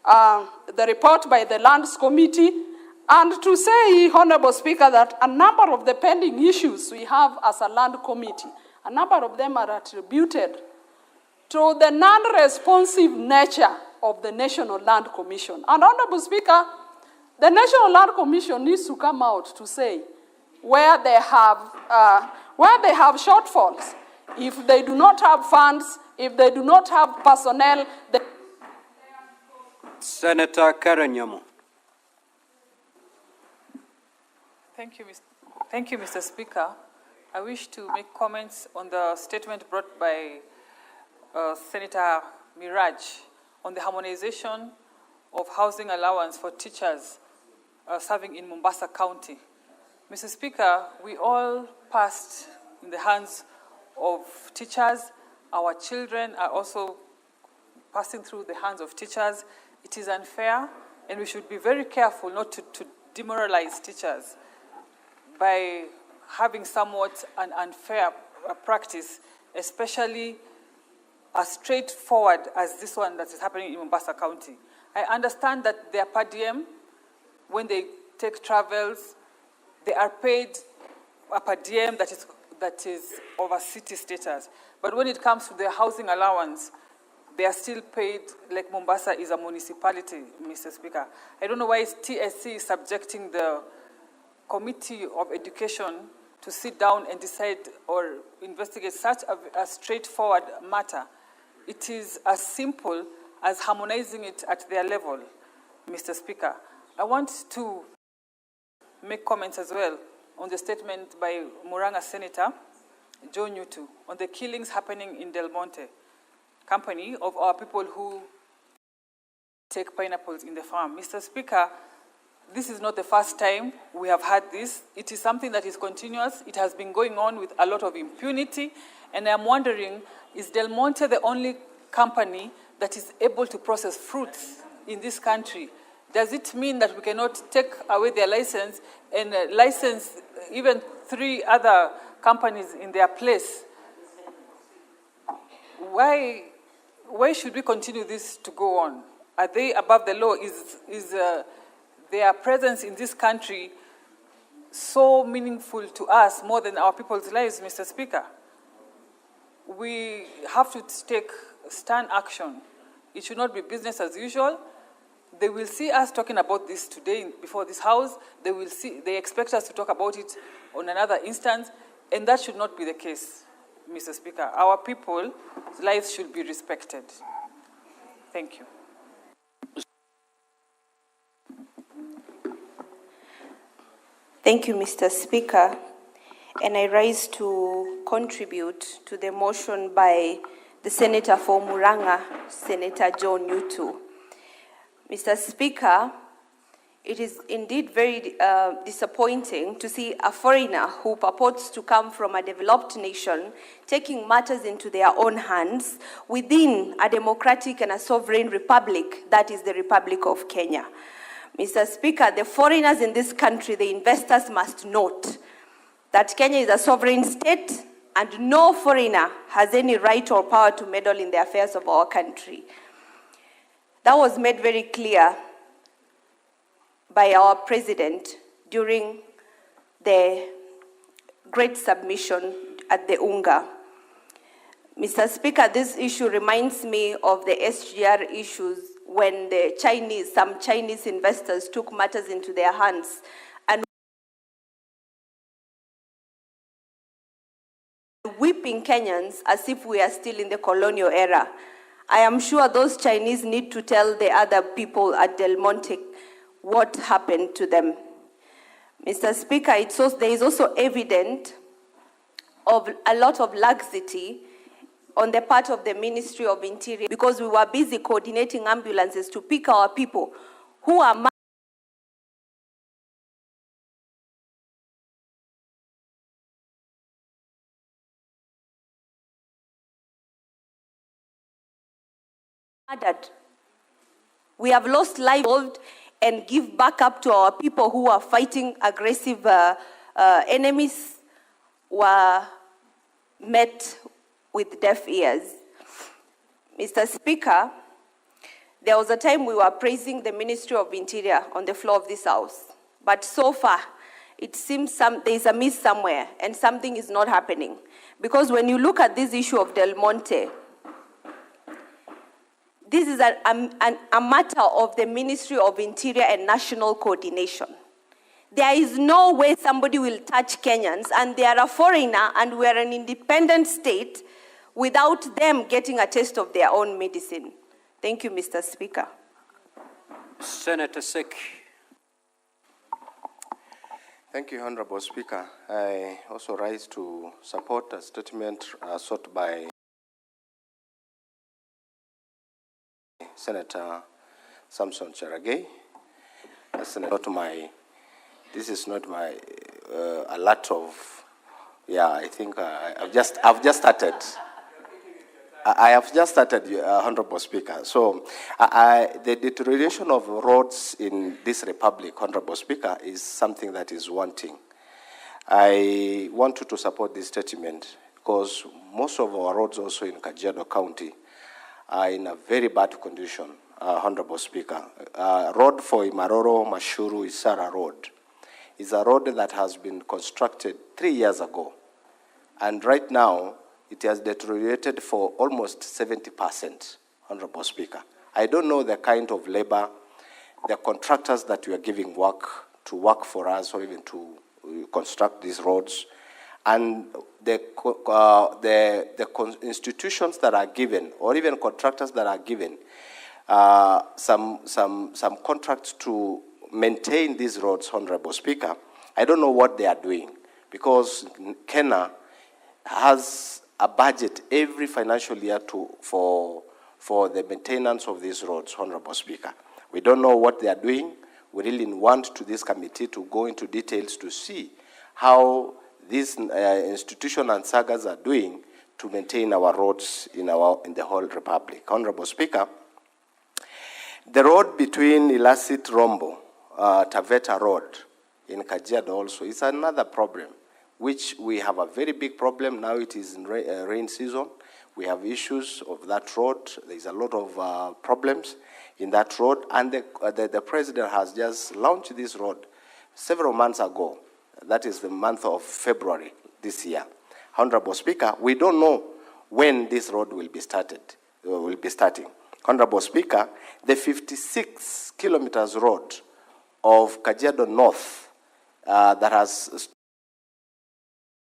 Speaker 16: the report by the Lands Committee and to say, Honorable Speaker, that a number of the pending issues we have as a Land Committee, a number of them are attributed to the non-responsive nature of the National Land Commission. And Honorable Speaker, the National Land Commission needs to come out to say where they have shortfalls. If they do not have funds, if they do not have personnel,
Speaker 2: Senator Karen Nyamu.
Speaker 17: Thank you, Mr. Speaker. I wish to make comments on the statement brought by Senator Miraj on the harmonization of housing allowance for teachers serving in Mombasa County. Mr. Speaker, we all passed in the hands of teachers. Our children are also passing through the hands of teachers. It is unfair, and we should be very careful not to demoralize teachers by having somewhat an unfair practice, especially as straightforward as this one that is happening in Mombasa County. I understand that their per diem, when they take travels, they are paid a per diem that is over city status. But when it comes to their housing allowance, they are still paid like Mombasa is a municipality, Mr. Speaker. I don't know why TSC is subjecting the Committee of Education to sit down and decide or investigate such a straightforward matter. It is as simple as harmonizing it at their level, Mr. Speaker. I want to make comments as well on the statement by Murang'a Senator Joe Nyutu on the killings happening in Del Monte Company of our people who take pineapples in the farm. Mr. Speaker, this is not the first time we have had this. It is something that is continuous. It has been going on with a lot of impunity. And I'm wondering, is Del Monte the only company that is able to process fruits in this country? Does it mean that we cannot take away their license and license even 3 other companies in their place? Why should we continue this to go on? Are they above the law? Is their presence in this country so meaningful to us more than our people's lives, Mr. Speaker? We have to take stern action. It should not be business as usual. They will see us talking about this today before this House. They expect us to talk about it on another instance, and that should not be the case, Mr. Speaker. Our people's lives should be respected. Thank you.
Speaker 18: Thank you, Mr. Speaker. And I rise to contribute to the motion by the Senator for Murang'a, Senator John Nyutu. Mr. Speaker, it is indeed very disappointing to see a foreigner who purports to come from a developed nation taking matters into their own hands within a democratic and a sovereign republic, that is the Republic of Kenya. Mr. Speaker, the foreigners in this country, the investors must note that Kenya is a sovereign state and no foreigner has any right or power to meddle in the affairs of our country. That was made very clear by our president during the great submission at the UNGA. Mr. Speaker, this issue reminds me of the SGR issues when some Chinese investors took matters into their hands and whipping Kenyans as if we are still in the colonial era. I am sure those Chinese need to tell the other people at Del Monte what happened to them. Mr. Speaker, there is also evident of a lot of laxity on the part of the Ministry of Interior because we were busy coordinating ambulances to pick our people who are murdered. We have lost life and give backup to our people who are fighting aggressive enemies were met with deaf ears. Mr. Speaker, there was a time we were praising the Ministry of Interior on the floor of this House, but so far, it seems there's a miss somewhere and something is not happening. Because when you look at this issue of Del Monte, this is a matter of the Ministry of Interior and National Coordination. There is no way somebody will touch Kenyans, and they are a foreigner, and we are an independent state, without them getting a taste of their own medicine. Thank you, Mr. Speaker.
Speaker 2: Senator Sek.
Speaker 19: Thank you, Honorable Speaker. I also rise to support a statement sought by Senator Samson Cherargei. This is not my a lot of. Yeah, I think I've just started. I have just started, Honorable Speaker. So the deterioration of roads in this republic, Honorable Speaker, is something that is wanting. I want you to support this statement because most of our roads also in Kajiado County are in a very bad condition, Honorable Speaker. Road for Imaroro, Mashuru, Isara Road is a road that has been constructed 3 years ago. And right now, it has deteriorated for almost 70%, Honorable Speaker. I don't know the kind of labor, the contractors that we are giving work to work for us or even to construct these roads, and the institutions that are given, or even contractors that are given, some contracts to maintain these roads, Honorable Speaker. I don't know what they are doing, because Kenya has a budget every financial year for the maintenance of these roads, Honorable Speaker. We don't know what they are doing. We really want to this committee to go into details to see how these institutions and sagas are doing to maintain our roads in the whole republic. Honorable Speaker, the road between Ilasit Rombo, Taveta Road in Kajiado also is another problem, which we have a very big problem. Now it is in rain season. We have issues of that road. There's a lot of problems in that road. And the president has just launched this road several months ago. That is the month of February this year. Honorable Speaker, we don't know when this road will be starting. Honorable Speaker, the 56 kilometers road of Kajiado North that has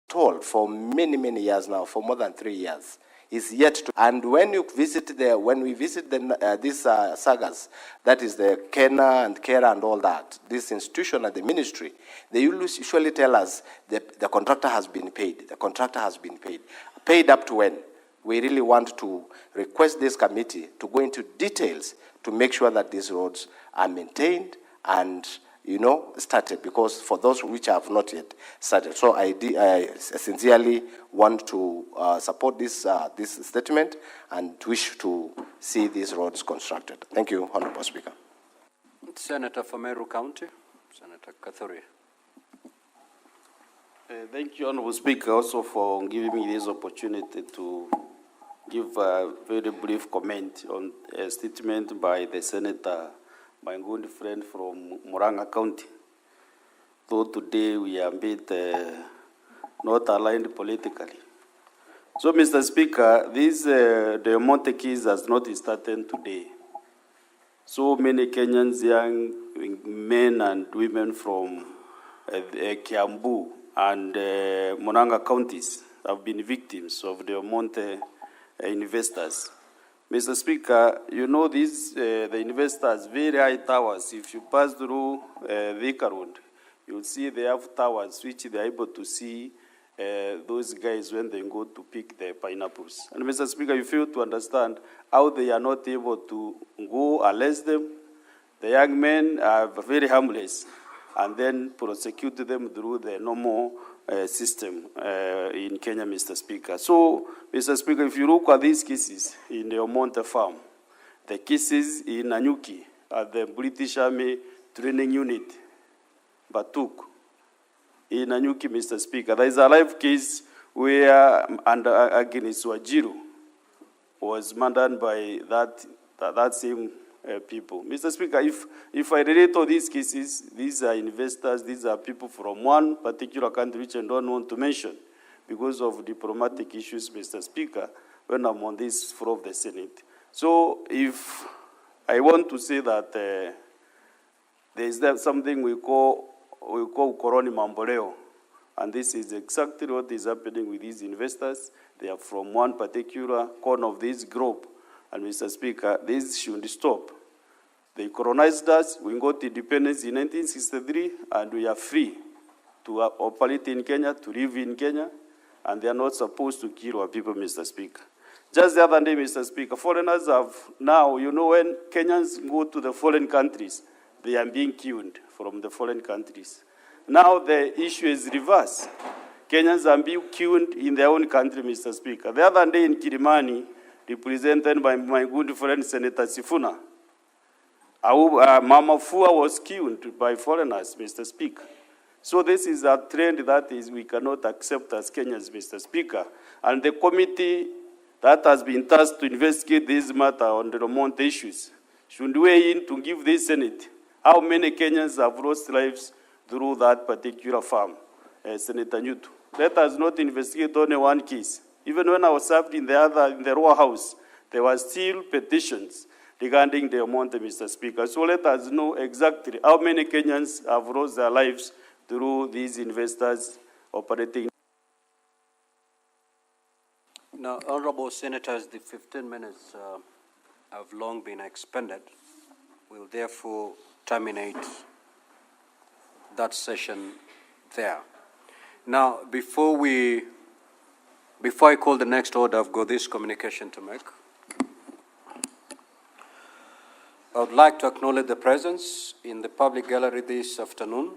Speaker 19: told for many, many years now, for more than 3 years, is yet to. And when we visit these sagas, that is the Kena and Kera and all that, this institution and the ministry, they usually tell us that the contractor has been paid. The contractor has been paid. Paid up to when? We really want to request this committee to go into details to make sure that these roads are maintained and started, because for those which have not yet started. So I sincerely want to support this statement and wish to see these roads constructed. Thank you, Honorable Speaker.
Speaker 2: Senator from Meru County, Senator Kathuri.
Speaker 20: Thank you, Honorable Speaker, also for giving me this opportunity to give a very brief comment on a statement by the Senator, my good friend from Murang'a County. Though today we are a bit not aligned politically. So, Mr. Speaker, this the Monte case has not started today. So many Kenyans, young men and women from Kiambu and Murang'a counties have been victims of the Monte investors. Mr. Speaker, you know the investors, very high towers. If you pass through Thika Road, you'll see they have towers which they are able to see those guys when they go to pick the pineapples. And Mr. Speaker, you fail to understand how they are not able to go arrest them. The young men are very harmless, and then prosecute them through the normal system in Kenya, Mr. Speaker. So, Mr. Speaker, if you look at these cases in the Omonte farm, the cases in Nanyuki at the British Army Training Unit, Batuk, in Nanyuki, Mr. Speaker. There is a live case where against Wajiru was murdered by that same people. Mr. Speaker, if I relate all these cases, these are investors, these are people from one particular country which I don't want to mention because of diplomatic issues, Mr. Speaker, when I'm on this floor of the Senate. So if I want to say that there is something we call Koroni Mamboleo, and this is exactly what is happening with these investors. They are from one particular corner of this group. And Mr. Speaker, this should stop. They colonized us, we got independence in 1963, and we are free to operate in Kenya, to live in Kenya, and they are not supposed to kill our people, Mr. Speaker. Just the other day, Mr. Speaker, foreigners have now, you know, when Kenyans go to the foreign countries, they are being killed from the foreign countries. Now the issue is reversed. Kenyans are being killed in their own country, Mr. Speaker. The other day in Kilimani, represented by my good friend Senator Sifuna, Mama Fua was killed by foreigners, Mr. Speaker. So this is a trend that we cannot accept as Kenyans, Mr. Speaker. And the committee that has been tasked to investigate this matter on the Remont issues should weigh in to give the Senate how many Kenyans have lost lives through that particular farm, Senator Nyutu. Let us not investigate only one case. Even when I was served in the Royal House, there were still petitions regarding the amount, Mr. Speaker. So let us know exactly how many Kenyans have lost their lives through these investors operating.
Speaker 2: Now, honorable senators, the 15 minutes have long been expended. We'll therefore terminate that session there. Now, before I call the next order, I've got this communication to make. I would like to acknowledge the presence in the public gallery this afternoon,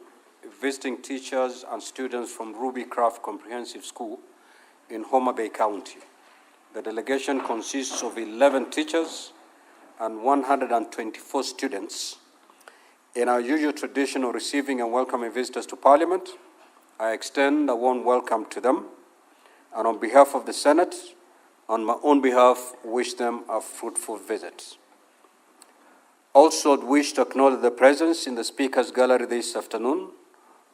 Speaker 2: visiting teachers and students from Ruby Craft Comprehensive School in Homa Bay County. The delegation consists of 11 teachers and 124 students. In our usual tradition of receiving and welcoming visitors to Parliament, I extend a warm welcome to them, and on behalf of the Senate, on my own behalf, wish them a fruitful visit. Also, I'd wish to acknowledge the presence in the Speaker's Gallery this afternoon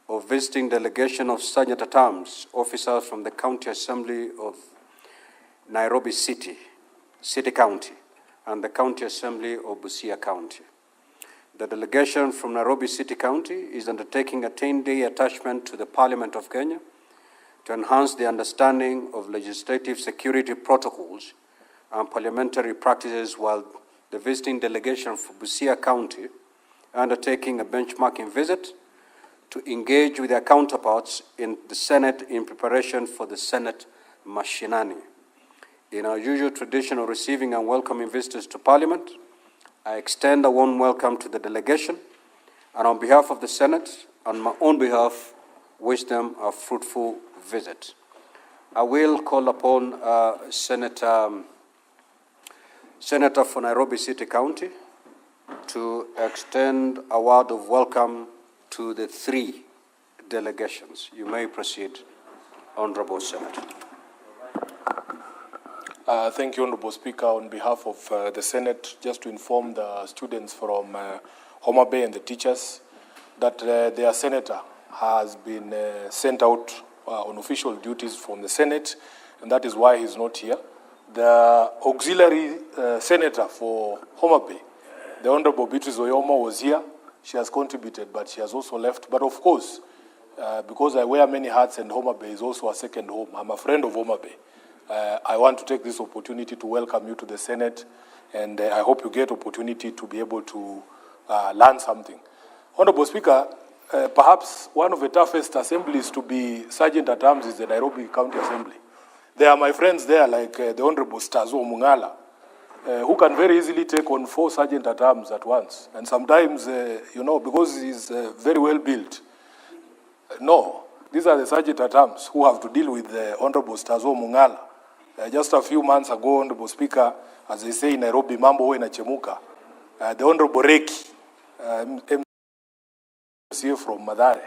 Speaker 2: of visiting delegation of Sergeant-at-Arms officers from the County Assembly of Nairobi City County, and the County Assembly of Busia County. The delegation from Nairobi City County is undertaking a 10-day attachment to the Parliament of Kenya to enhance the understanding of legislative security protocols and parliamentary practices, while the visiting delegation from Busia County undertaking a benchmarking visit to engage with their counterparts in the Senate in preparation for the Senate Mashinani. In our usual tradition of receiving and welcoming visitors to Parliament, I extend a warm welcome to the delegation, and on behalf of the Senate, on my own behalf, wish them a fruitful visit. I will call upon Senator for Nairobi City County to extend a word of welcome to the 3 delegations. You may proceed, Honorable Senator.
Speaker 21: Thank you, Honorable Speaker. On behalf of the Senate, just to inform the students from Homa Bay and the teachers that their senator has been sent out on official duties from the Senate, and that is why he's not here. The auxiliary senator for Homa Bay, the Honorable Beatrice Oyoma, was here. She has contributed, but she has also left. But of course, because I wear many hats and Homa Bay is also a second home, I'm a friend of Homa Bay. I want to take this opportunity to welcome you to the Senate, and I hope you get opportunity to be able to learn something. Honorable Speaker, perhaps one of the toughest assemblies to be Sergeant-at-Arms is the Nairobi County Assembly. There are my friends there, like the Honorable Stazo Mungala, who can very easily take on 4 Sergeant-at-Arms at once. And sometimes, because he's very well built, no, these are the Sergeant-at-Arms who have to deal with the Honorable Stazo Mungala Just a few months ago, Honorable Speaker, as they say in Nairobi, mambo huwa inachemuka. The Honorable Reki, MCA from Madare,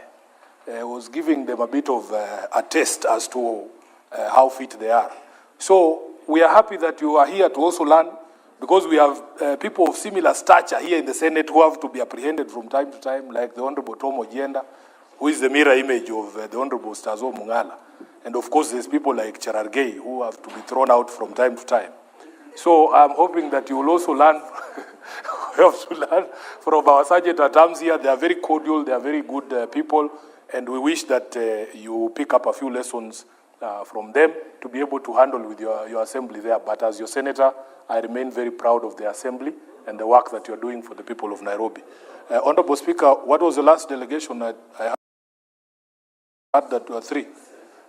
Speaker 21: was giving them a bit of a test as to how fit they are. So we are happy that you are here to also learn, because we have people of similar stature here in the Senate who have to be apprehended from time to time, like the Honorable Tom Ojienda, who is the mirror image of the Honorable Stazo Mungala. And of course, there's people like Cherargei who have to be thrown out from time to time. So I'm hoping that you will also learn, we have to learn from our Sergeant at Arms here. They are very cordial, they are very good people, and we wish that you pick up a few lessons from them to be able to handle with your assembly there. But as your senator, I remain very proud of the assembly and the work that you're doing for the people of Nairobi. Honorable Speaker, what was the last delegation I had that were 3?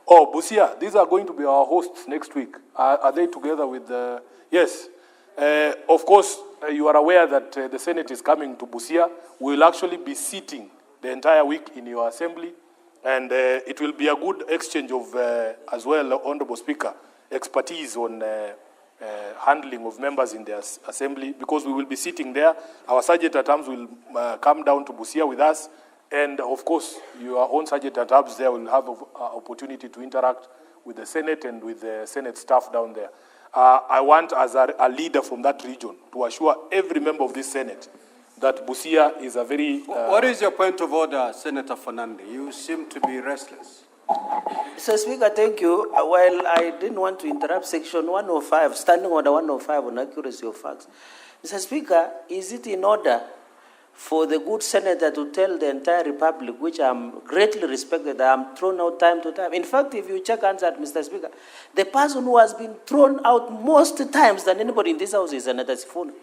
Speaker 21: Oh, Busia, these are going to be our hosts next week. Are they together with the... Yes. Of course, you are aware that the Senate is coming to Busia. We will actually be sitting the entire week in your assembly, and it will be a good exchange of, as well, Honorable Speaker, expertise on handling of members in the assembly, because we will be sitting there. Our Sergeant at Arms will come down to Busia with us, and of course, your own Sergeant at Arms there will have an opportunity to interact with the Senate and with the Senate staff down there. I want, as a leader from that region, to assure every member of this Senate that Busia is a very...
Speaker 2: What is your point of order, Senator Fernandez? You seem to be restless.
Speaker 4: Mr. Speaker, thank you. While I didn't want to interrupt Section 105, Standing Order 105 on accuracy of facts, Mr. Speaker, is it in order for the good senator to tell the entire republic, which I'm greatly respected, I'm thrown out time to time? In fact, if you check answer, Mr. Speaker, the person who has been thrown out most times than anybody in this house is Senator Sifuna.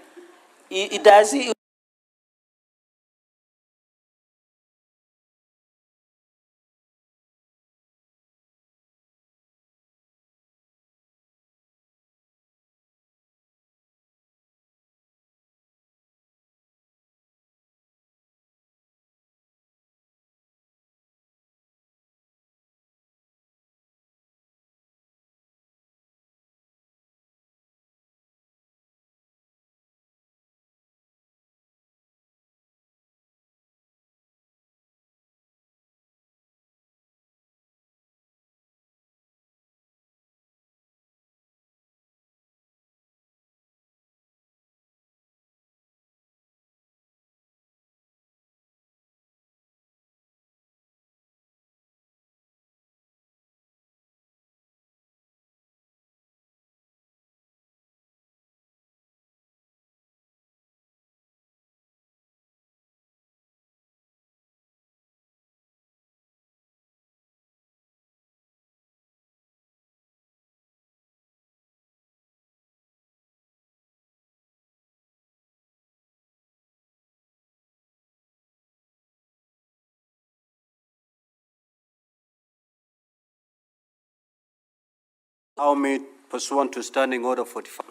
Speaker 2: Allow me, pursuant to Standing Order 45.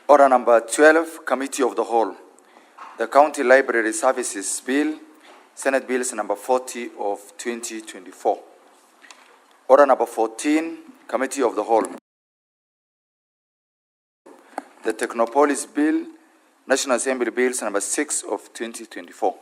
Speaker 3: Order number 12, Committee of the Whole. The County Library Services Bill, Senate Bills number 40 of 2024. Order number 14, Committee of the Whole. The Technopolis Bill, National Assembly Bills number 6 of 2024.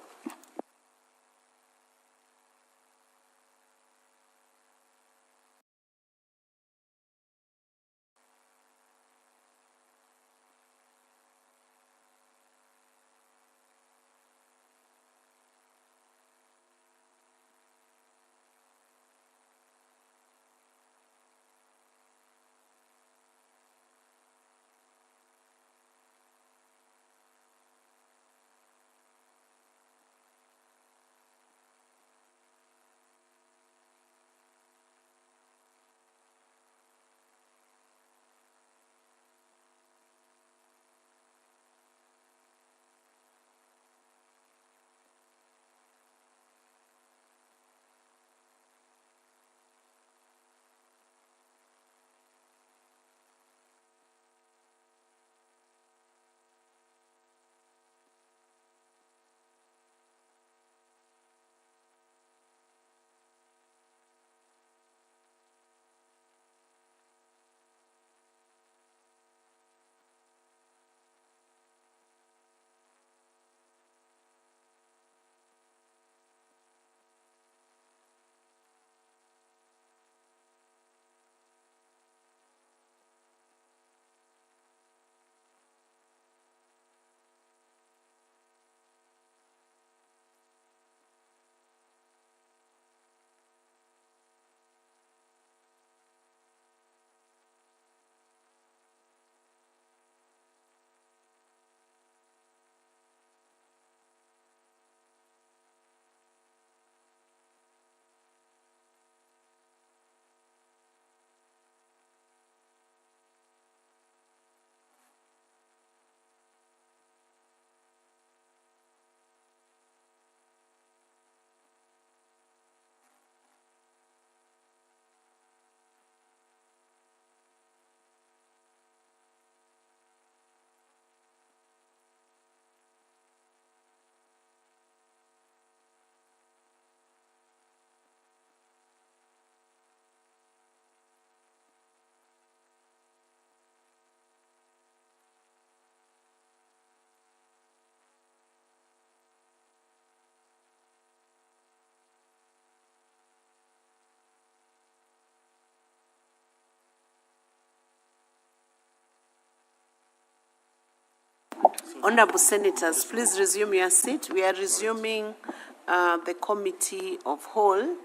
Speaker 8: Honorable Senators, please resume your seat. We are resuming the Committee of Whole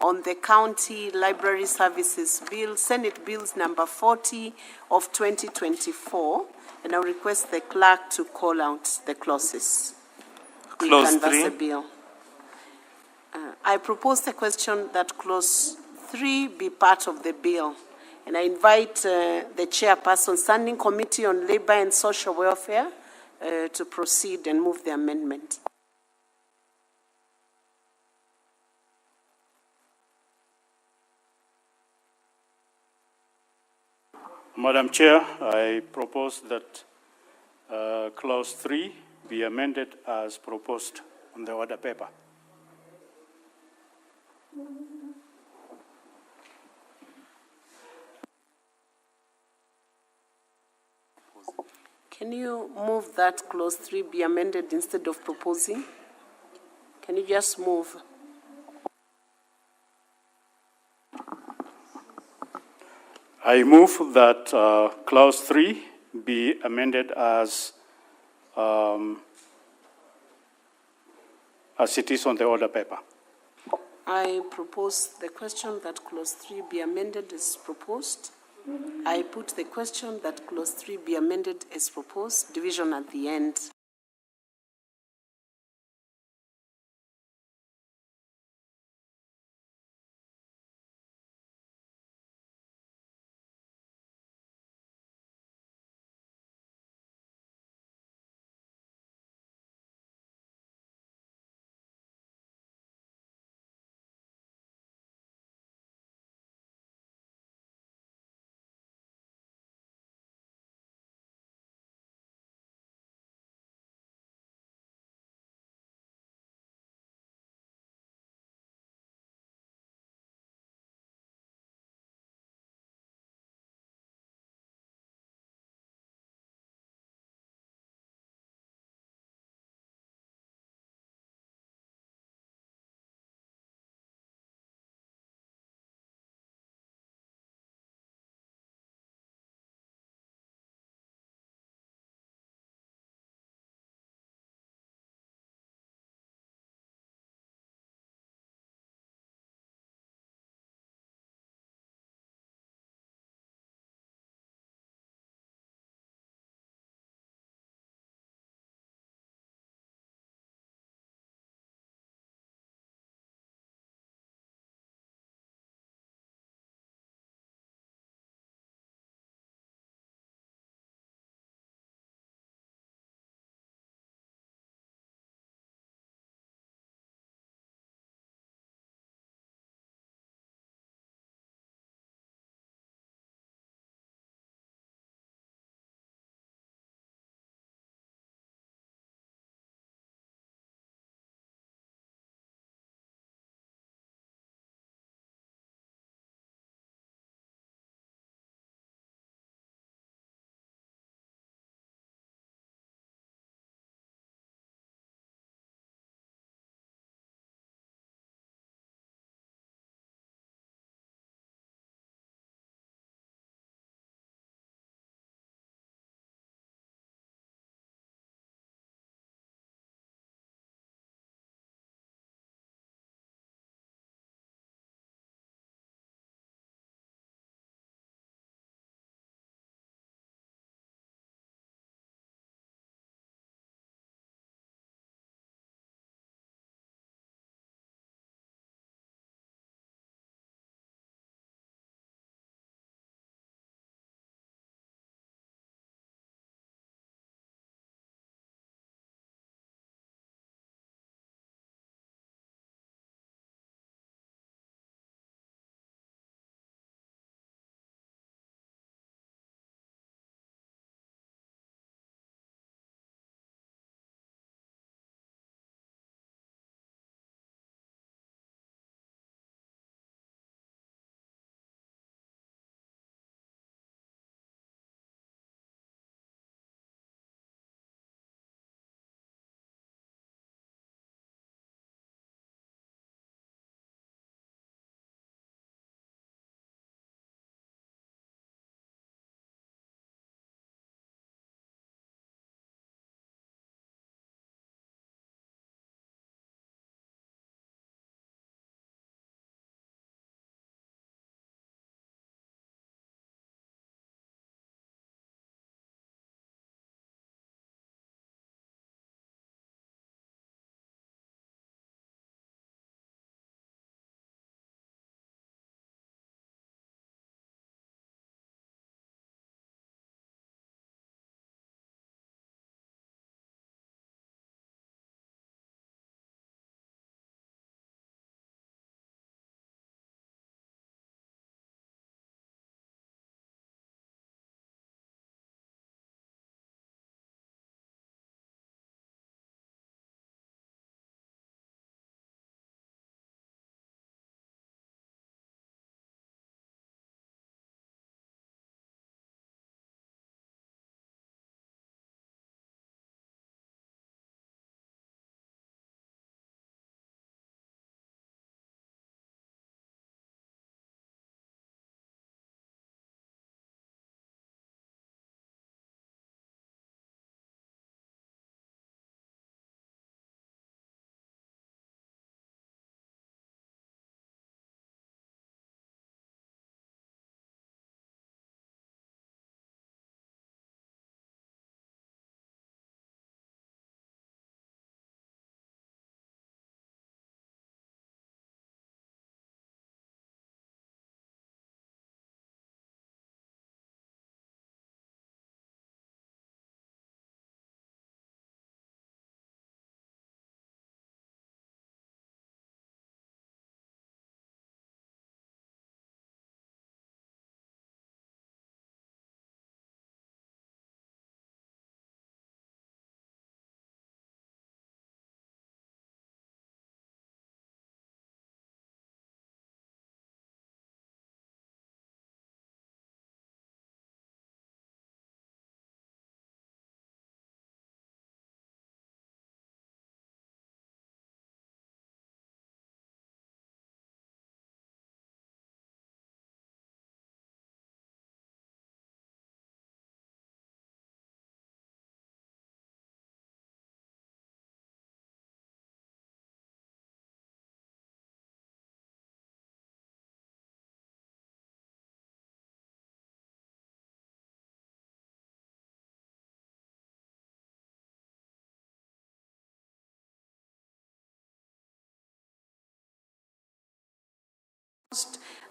Speaker 8: on the County Library Services Bill, Senate Bills number 40 of 2024, and I request the clerk to call out the clauses. We
Speaker 5: Clause
Speaker 8: canvass
Speaker 5: 3.
Speaker 8: the bill. I propose the question that clause 3 be part of the bill, and I invite the chairperson, Standing Committee on Labor and Social Welfare, to proceed and move the amendment.
Speaker 5: Madam Chair, I propose that Clause 3 be amended as proposed on the order paper.
Speaker 8: Can you move that Clause 3 be amended instead of proposing? Can you just move?
Speaker 5: I move that Clause 3 be amended as it is on the order paper.
Speaker 8: I propose the question that Clause 3 be amended as proposed. I put the question that Clause 3 be amended as proposed, division at the end.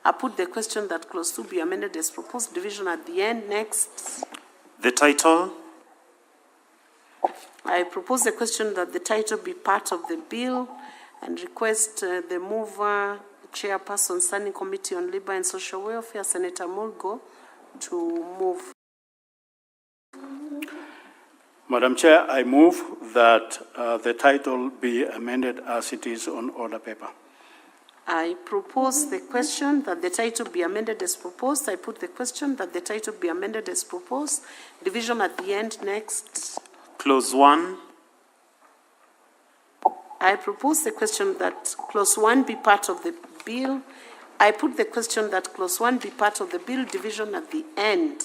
Speaker 6: I put the question that clause 2 be amended as proposed, division at the end. Next.
Speaker 22: The title.
Speaker 6: I propose the question that the title be part of the bill and request the mover, chairperson, Standing Committee on Labor and Social Welfare, Senator Mulgo, to move.
Speaker 5: Madam Chair, I move that the title be amended as it is on order paper.
Speaker 6: I propose the question that the title be amended as proposed. I put the question that the title be amended as proposed. Division at the end. Next.
Speaker 22: Clause 1.
Speaker 6: I propose the question that clause 1 be part of the bill. I put the question that clause 1 be part of the bill. Division at the end.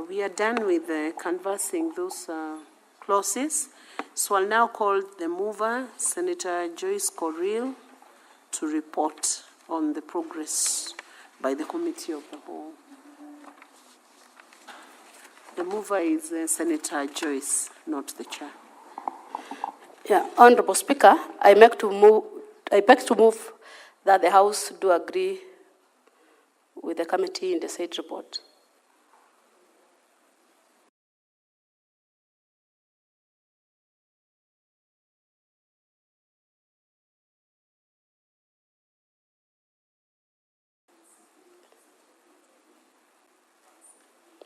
Speaker 6: We are done with canvassing those clauses. So I'll now call the mover, Senator Joyce Corriel, to report on the progress by the Committee of the Whole. The mover is Senator Joyce, not the chair.
Speaker 23: Yeah, Honourable Speaker, I beg to move that the House do agree with the committee in the said report.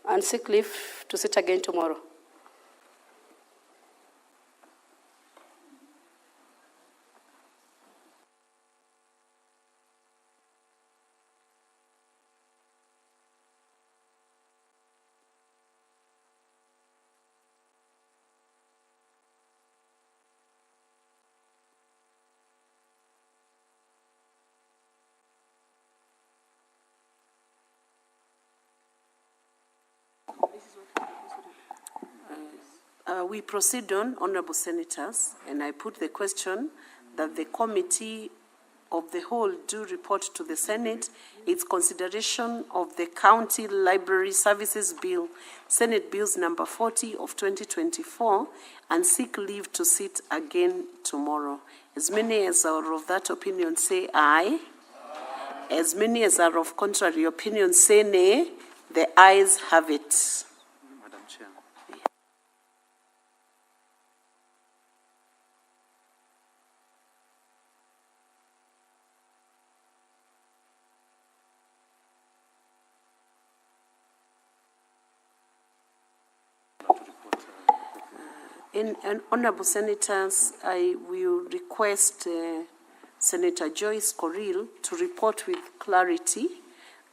Speaker 23: And seek leave to sit again tomorrow.
Speaker 6: We proceed on, Honourable Senators, and I put the question that the Committee of the Whole do report to the Senate its consideration of the County Library Services Bill, Senate Bills number 40 of 2024, and seek leave to sit again tomorrow. As many as are of that opinion say aye. As many as are of contrary opinion say nay. The ayes have it.
Speaker 22: Madam Chair.
Speaker 6: Honorable Senators, I will request Senator Joyce Corrill to report with clarity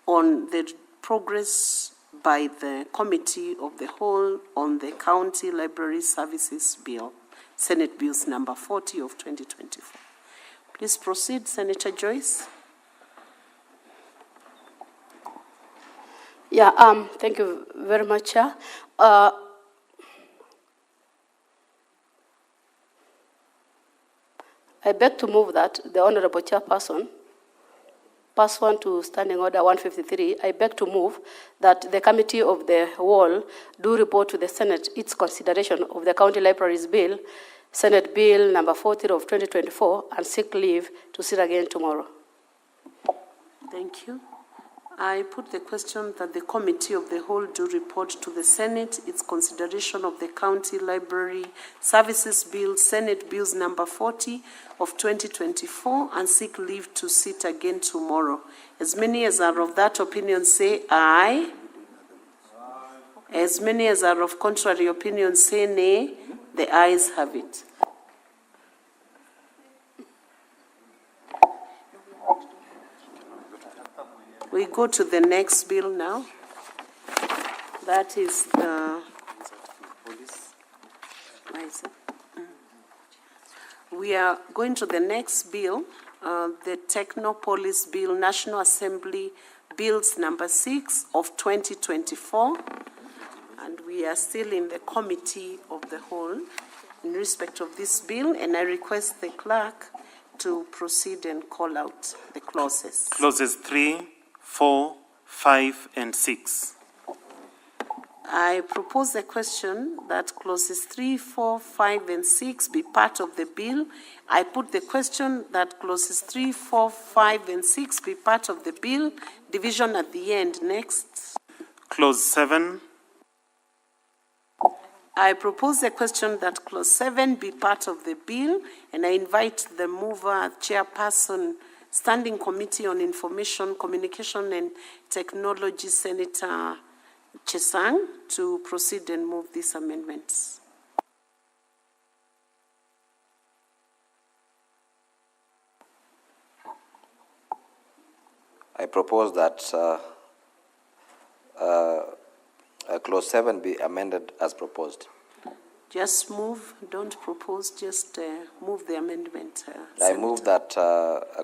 Speaker 6: on the progress by the Committee of the Whole on the County Library Services Bill, Senate Bills number 40 of 2024. Please proceed, Senator Joyce.
Speaker 23: Yeah, thank you very much, Chair. I beg to move that the Honorable Chairperson, pursuant to Standing Order 153, I beg to move that the Committee of the Whole do report to the Senate its consideration of the County Libraries Bill, Senate Bill number 40 of 2024, and seek leave to sit again tomorrow.
Speaker 6: Thank you. I put the question that the Committee of the Whole do report to the Senate its consideration of the County Library Services Bill, Senate Bills number 40 of 2024, and seek leave to sit again tomorrow. As many as are of that opinion say aye. As many as are of contrary opinion say nay. The ayes have it. We go to the next bill now. That is the... Why is it? We are going to the next bill, the Technopolis Bill, National Assembly Bills number 6 of 2024. And we are still in the Committee of the Whole in respect of this bill, and I request the clerk to proceed and call out the clauses.
Speaker 22: Clauses 3, 4, 5, and 6.
Speaker 6: I propose the question that clauses 3, 4, 5, and 6 be part of the bill. I put the question that clauses 3, 4, 5, and 6 be part of the bill. Division at the end. Next.
Speaker 22: Clause 7.
Speaker 6: I propose the question that clause 7 be part of the bill, and I invite the mover, chairperson, Standing Committee on Information, Communication, and Technology, Senator Chesang, to proceed and move these amendments.
Speaker 9: I propose that clause 7 be amended as proposed.
Speaker 6: Just move, don't propose, just move the amendment.
Speaker 9: I move that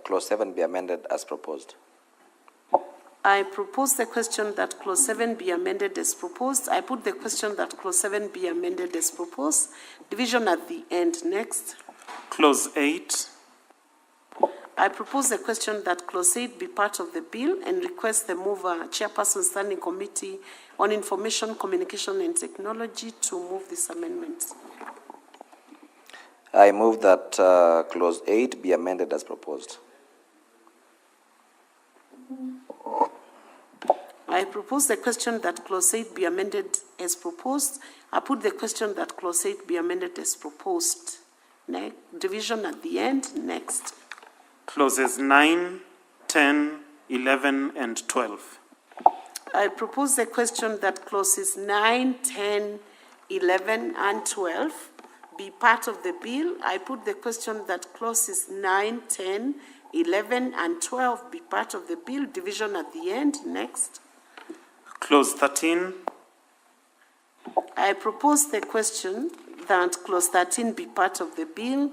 Speaker 9: clause 7 be amended as proposed.
Speaker 6: I propose the question that clause 7 be amended as proposed. I put the question that clause 7 be amended as proposed. Division at the end. Next.
Speaker 22: Clause 8.
Speaker 6: I propose the question that clause 8 be part of the bill and request the mover, chairperson, Standing Committee on Information, Communication, and Technology to move this amendment.
Speaker 9: I move that clause 8 be amended as proposed.
Speaker 6: I propose the question that clause 8 be amended as proposed. I put the question that clause 8 be amended as proposed. Next. Division at the end. Next.
Speaker 22: Clauses 9, 10, 11, and 12.
Speaker 6: I propose the question that clauses 9, 10, 11, and 12 be part of the bill. I put the question that clauses 9, 10, 11, and 12 be part of the bill. Division at the end. Next.
Speaker 22: Clause 13.
Speaker 6: I propose the question that clause 13 be part of the bill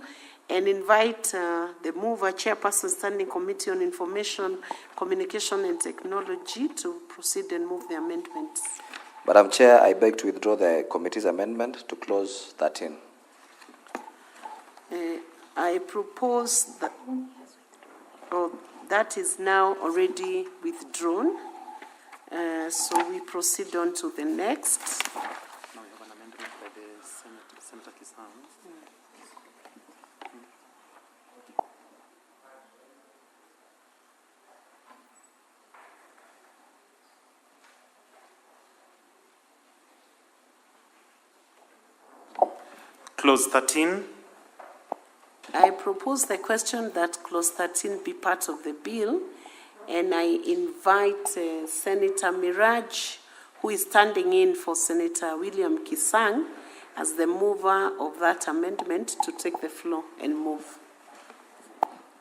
Speaker 6: and invite the mover, chairperson, Standing Committee on Information, Communication, and Technology to proceed and move the amendments.
Speaker 9: Madam Chair, I beg to withdraw the committee's amendment to clause 13.
Speaker 6: I propose that that is now already withdrawn. So we proceed on to the next.
Speaker 22: Now we have an amendment by the Senator Kisang.
Speaker 1: Clause 13.
Speaker 6: I propose the question that clause 13 be part of the bill, and I invite Senator Miraj, who is standing in for Senator William Kisang, as the mover of that amendment, to take the floor and move.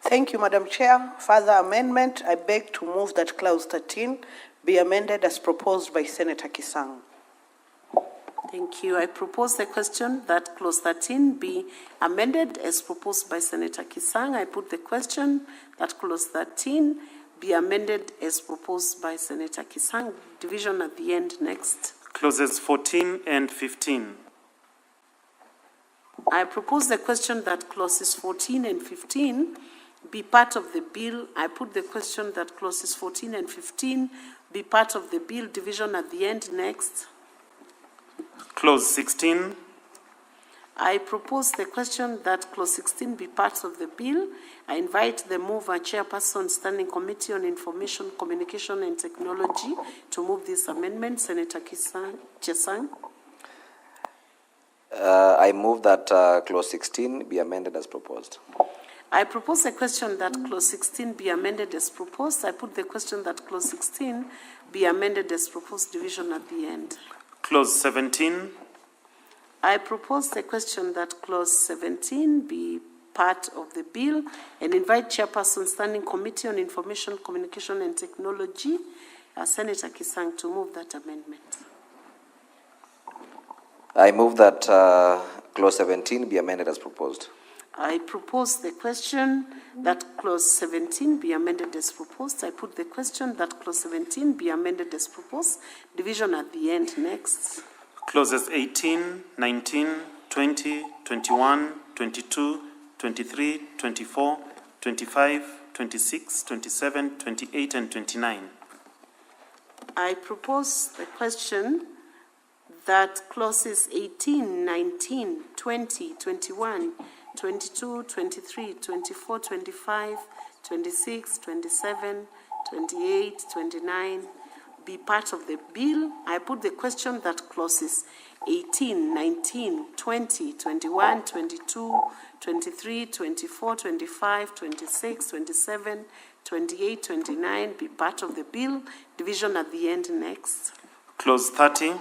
Speaker 8: Thank you, Madam Chair. Further amendment, I beg to move that clause 13 be amended as proposed by Senator Kisang.
Speaker 6: Thank you. I propose the question that clause 13 be amended as proposed by Senator Kisang. I put the question that clause 13 be amended as proposed by Senator Kisang. Division at the end. Next.
Speaker 1: Clauses 14 and 15.
Speaker 6: I propose the question that clauses 14 and 15 be part of the bill. I put the question that clauses 14 and 15 be part of the bill. Division at the end. Next.
Speaker 1: Clause 16.
Speaker 6: I propose the question that clause 16 be part of the bill. I invite the mover, Chairperson, Standing Committee on Information, Communication and Technology, to move this amendment. Senator Chesang.
Speaker 9: I move that clause 16 be amended as proposed.
Speaker 6: I propose the question that clause 16 be amended as proposed. I put the question that clause 16 be amended as proposed. Division at the end.
Speaker 1: Clause 17.
Speaker 6: I propose the question that clause 17 be part of the bill and invite Chairperson, Standing Committee on Information, Communication and Technology, Senator Kisang, to move that amendment.
Speaker 9: I move that clause 17 be amended as proposed.
Speaker 6: I propose the question that clause 17 be amended as proposed. I put the question that clause 17 be amended as proposed. Division at the end. Next.
Speaker 1: Clauses 18, 19, 20, 21, 22, 23, 24, 25, 26, 27, 28, and 29.
Speaker 6: I propose the question that clauses 18, 19, 20, 21, 22, 23, 24, 25, 26, 27, 28, 29 be part of the bill. I put the question that clauses 18, 19, 20, 21, 22, 23, 24, 25, 26, 27, 28, 29 be part of the bill. Division at the end. Next.
Speaker 1: Clause 30.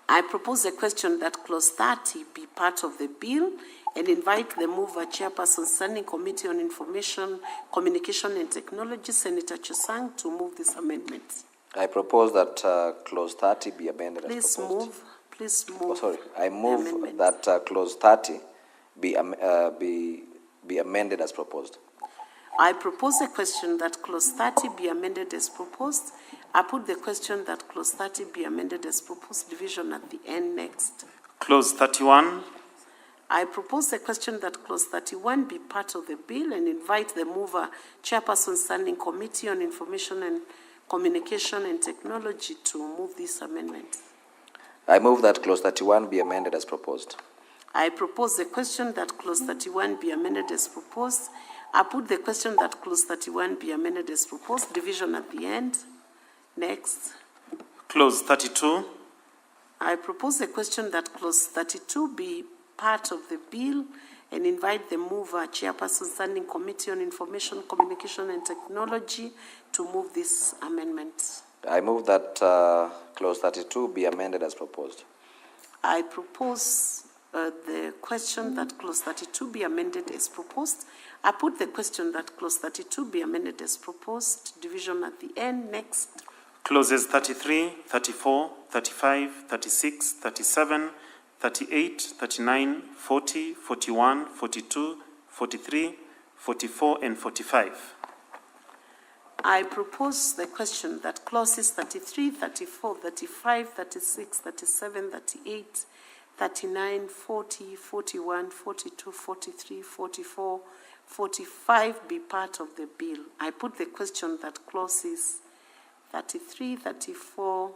Speaker 6: I propose the question that clause 30 be part of the bill and invite the mover, Chairperson, Standing Committee on Information, Communication and Technology, Senator Chesang, to move this amendment.
Speaker 9: I propose that clause 30 be amended
Speaker 6: Please
Speaker 9: as proposed.
Speaker 6: move. Please move.
Speaker 9: Oh, sorry. I move that clause 30 be amended as proposed.
Speaker 6: I propose a question that clause 30 be amended as proposed. I put the question that clause 30 be amended as proposed. Division at the end. Next.
Speaker 1: Clause 31.
Speaker 6: I propose the question that clause 31 be part of the bill and invite the mover, Chairperson, Standing Committee on Information and Communication and Technology, to move this amendment.
Speaker 9: I move that clause 31 be amended as proposed.
Speaker 6: I propose the question that clause 31 be amended as proposed. I put the question that clause 31 be amended as proposed. Division at the end. Next.
Speaker 1: Clause 32.
Speaker 6: I propose the question that clause 32 be part of the bill and invite the mover, Chairperson, Standing Committee on Information, Communication and Technology, to move this amendment.
Speaker 9: I move that clause 32 be amended as proposed.
Speaker 6: I propose the question that clause 32 be amended as proposed. I put the question that clause 32 be amended as proposed. Division at the end. Next.
Speaker 1: Clauses 33, 34, 35, 36, 37, 38, 39, 40, 41, 42, 43, 44, and 45.
Speaker 6: I propose the question that clauses 33, 34, 35, 36, 37, 38, 39, 40, 41, 42, 43, 44, 45 be part of the bill. I put the question that clauses 33, 34,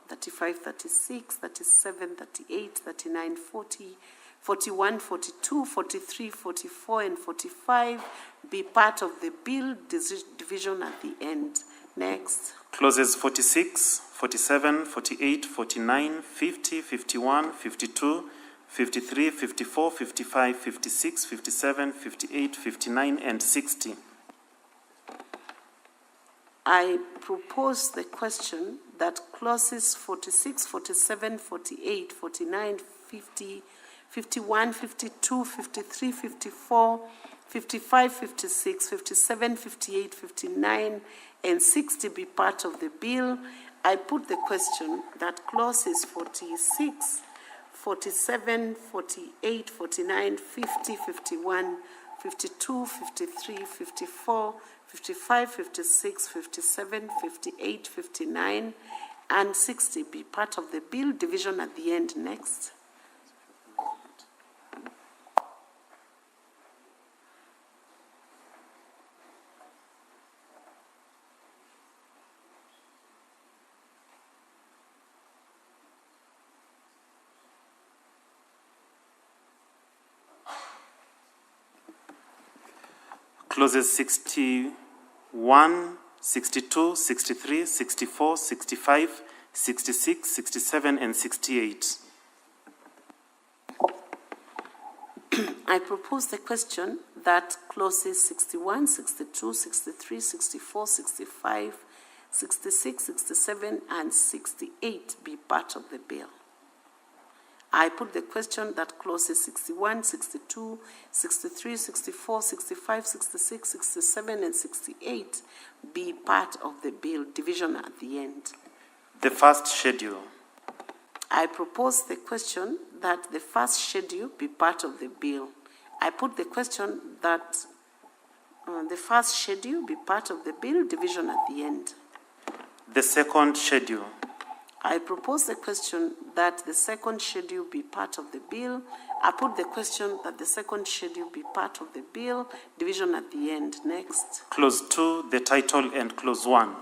Speaker 6: 35, 36, 37, 38, 39, 40, 41, 42, 43, 44, and 45 be part of the bill. Division at the end. Next.
Speaker 1: Clauses 46, 47, 48, 49, 50, 51, 52, 53, 54, 55, 56, 57, 58, 59, and 60.
Speaker 6: I propose the question that clauses 46, 47, 48, 49, 50, 51, 52, 53, 54, 55, 56, 57, 58, 59, and 60 be part of the bill. I put the question that clauses 46, 47, 48, 49, 50, 51, 52, 53, 54, 55, 56, 57, 58, 59, and 60 be part of the bill. Division at the end next.
Speaker 1: Clauses 61, 62, 63, 64, 65, 66, 67, and 68.
Speaker 6: I propose the question that clauses 61, 62, 63, 64, 65, 66, 67, and 68 be part of the bill. I put the question that clauses 61, 62, 63, 64, 65, 66, 67, and 68 be part of the bill. Division at the end.
Speaker 1: The first schedule.
Speaker 6: I propose the question that the first schedule be part of the bill. I put the question that the first schedule be part of the bill. Division at the end.
Speaker 1: The second schedule.
Speaker 6: I propose the question that the second schedule be part of the bill. I put the question that the second schedule be part of the bill. Division at the end. Next.
Speaker 1: Clause 2, the title, and clause 1.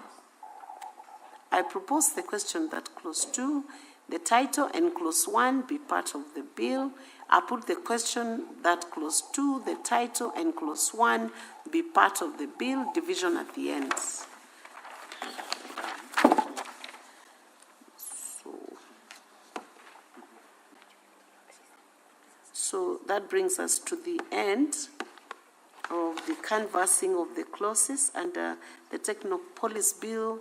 Speaker 6: I propose the question that clause 2, the title, and clause 1 be part of the bill. I put the question that clause 2, the title, and clause 1 be part of the bill. Division at the end. So that brings us to the end of the canvassing of the clauses under the Technopolis Bill,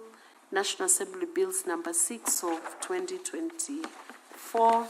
Speaker 6: National Assembly Bills number 6 of 2024.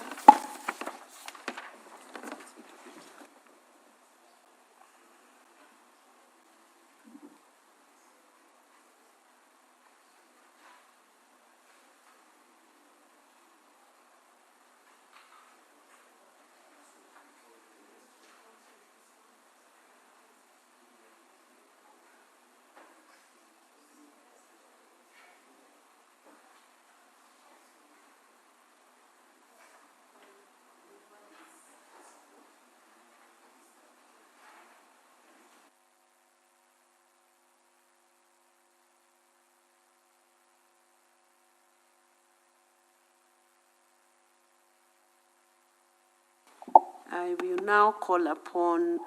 Speaker 6: I will now call upon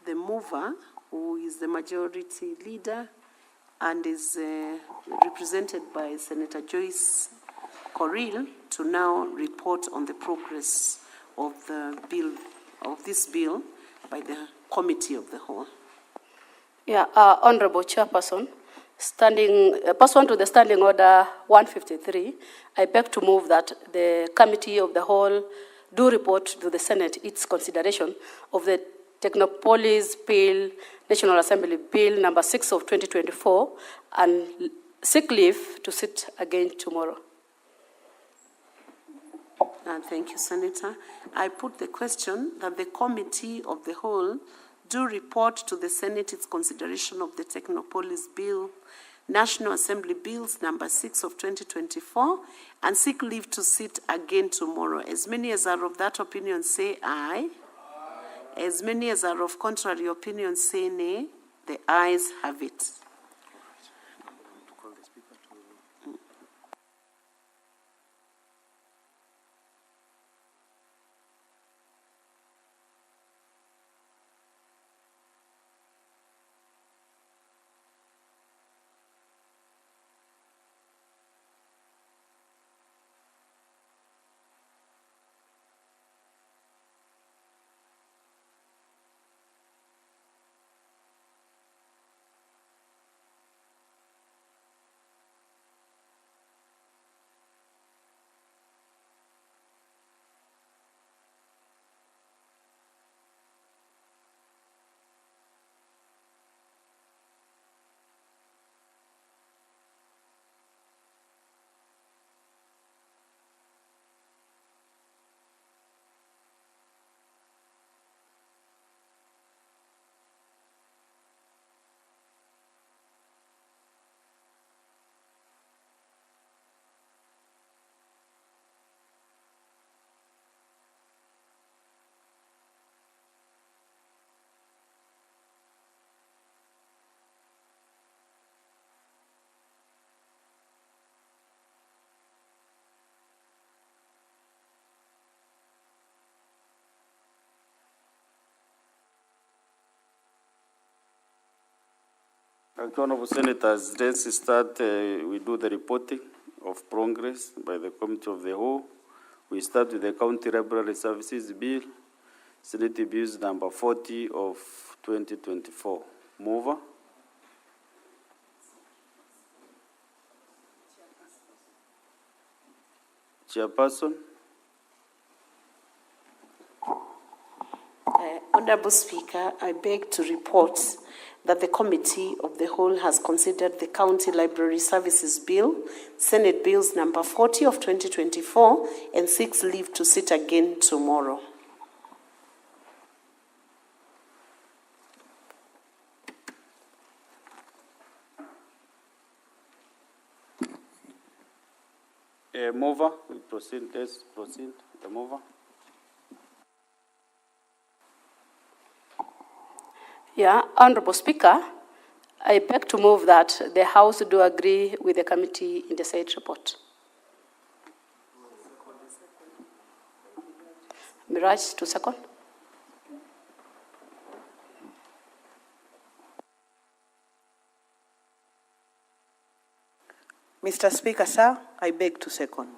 Speaker 6: the mover, who is the majority leader and is represented by Senator Joyce Corrill, to now report on the progress of the bill, of this bill, by the Committee of the Whole.
Speaker 23: Yeah, Honorable Chairperson, pursuant to the Standing Order 153, I beg to move that the Committee of the Whole do report to the Senate its consideration of the Technopolis Bill, National Assembly Bill number 6 of 2024, and seek leave to sit again tomorrow.
Speaker 6: Thank you, Senator. I put the question that the Committee of the Whole do report to the Senate its consideration of the Technopolis Bill, National Assembly Bills number 6 of 2024, and seek leave to sit again tomorrow. As many as are of that opinion say aye. Aye. As many as are of contrary opinion say nay. The ayes have it.
Speaker 20: Honorable Senators, let's start. We do the reporting of progress by the Committee of the Whole. We start with the County Library Services Bill, Senate Bills number 40 of 2024. Mover. Chairperson.
Speaker 6: Honorable Speaker, I beg to report that the Committee of the Whole has considered the County Library Services Bill, Senate Bills number 40 of 2024, and seeks leave to sit again tomorrow.
Speaker 20: Mover, we proceed. Let's proceed. The mover.
Speaker 23: Yeah, Honorable Speaker, I beg to move that the House do agree with the committee in the said report. Miraj, to second.
Speaker 8: Mr. Speaker, sir, I beg to second.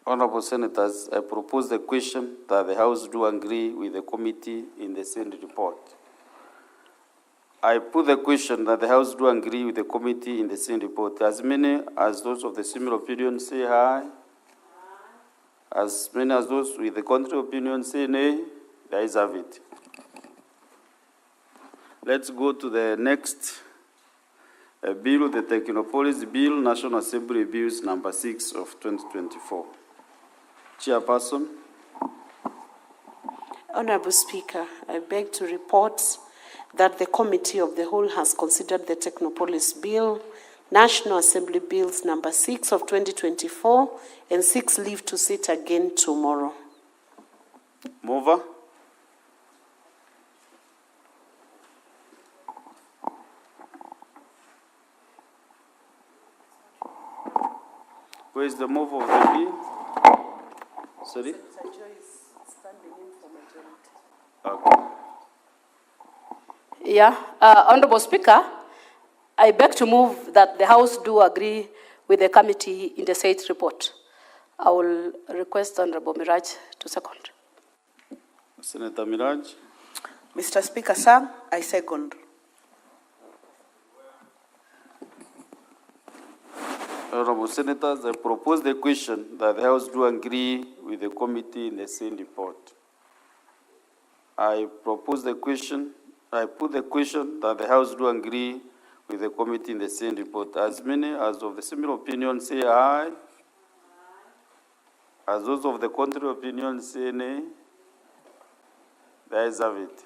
Speaker 20: Honorable Senators, I propose the question that the House do agree with the committee in the Senate report. I put the question that the House do agree with the committee in the Senate report. As many as those of the similar opinion say aye. As many as those with the contrary opinion say nay. The ayes have it. Let's go to the next bill, the Technopolis Bill, National Assembly Bills number 6 of 2024. Chairperson.
Speaker 6: Honorable Speaker, I beg to report that the Committee of the Whole has considered the Technopolis Bill, National Assembly Bills number 6 of 2024, and seeks leave to sit again tomorrow.
Speaker 20: Mover. Where is the mover of the bill? Sorry? Okay.
Speaker 23: Yeah, Honorable Speaker, I beg to move that the House do agree with the committee in the said report. I will request Honorable Miraj to second.
Speaker 20: Senator Miraj.
Speaker 8: Mr. Speaker, sir, I second.
Speaker 20: Honorable Senators, I propose the question that the House do agree with the committee in the same report. I put the question that the House do agree with the committee in the same report. As many as of the similar opinion say aye. As those of the contrary opinion say nay. The ayes have it.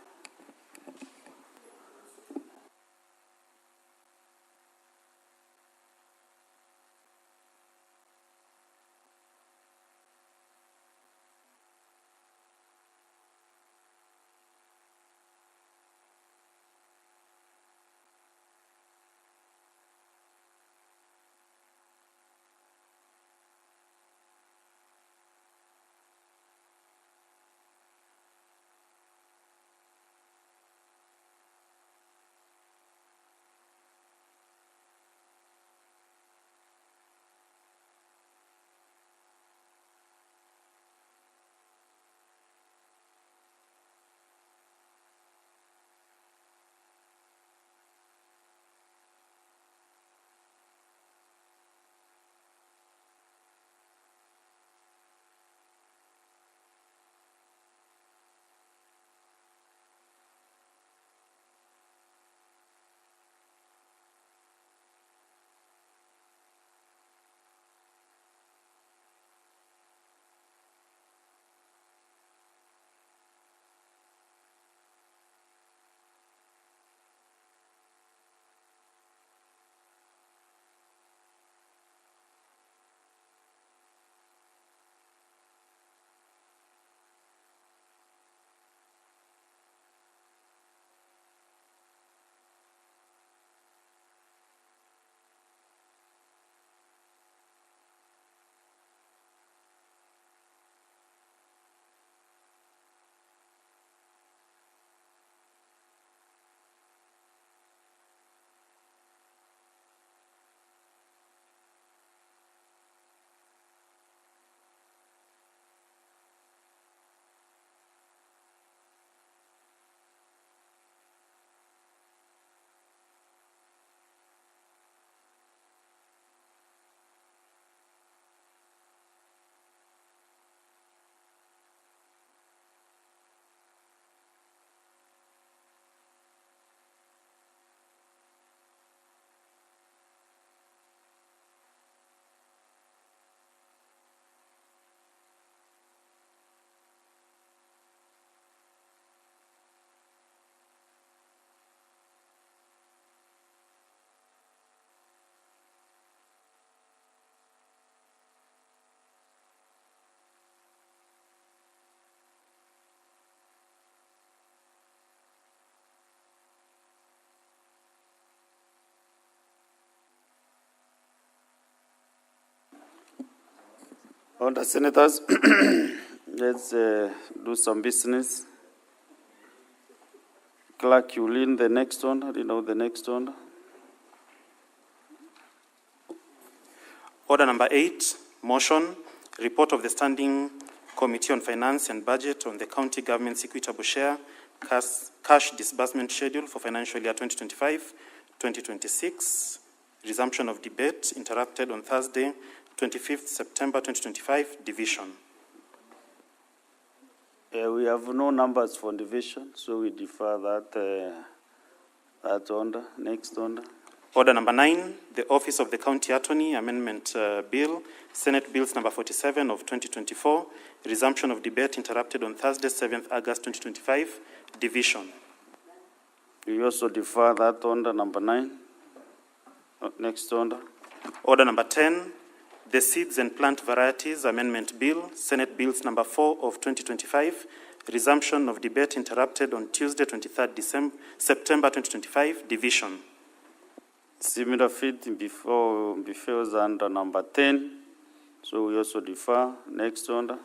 Speaker 20: Honourable Senators, let's do some business. Clerk, you lead the next one. You know the next one.
Speaker 1: Order number 8, motion, report of the Standing Committee on Finance and Budget on the County Government's equitable share cash disbursement schedule for financial year 2025-2026. Resumption of debate interrupted on Thursday, 25th September 2025, division.
Speaker 20: We have no numbers for division, so we defer that order. Next order.
Speaker 1: Order number 9, the Office of the County Attorney Amendment Bill, Senate Bills number 47 of 2024, resumption of debate interrupted on Thursday, 7th August 2025, division.
Speaker 20: We also defer that order, number 9. Next order.
Speaker 1: Order number 10, the Seeds and Plant Varieties Amendment Bill, Senate Bills number 4 of 2025, resumption of debate interrupted on Tuesday, 23rd September 2025, division.
Speaker 20: Similar fit before under number 10, so we also defer. Next order.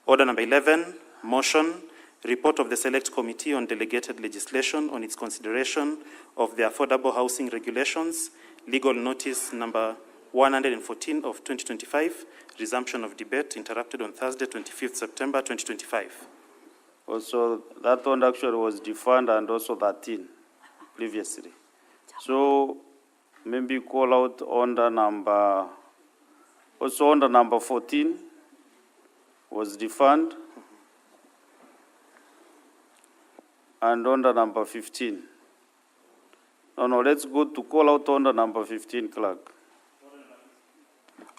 Speaker 1: Order number 11, motion, report of the Select Committee on Delegated Legislation on its consideration of the Affordable Housing Regulations, legal notice number 114 of 2025, resumption of debate interrupted on Thursday, 25th September 2025.
Speaker 20: Also, that one actually was deferred and also 13 previously. So, maybe call out under number, also under number 14 was deferred, and under number 15. No, let's go to call out under number 15, clerk.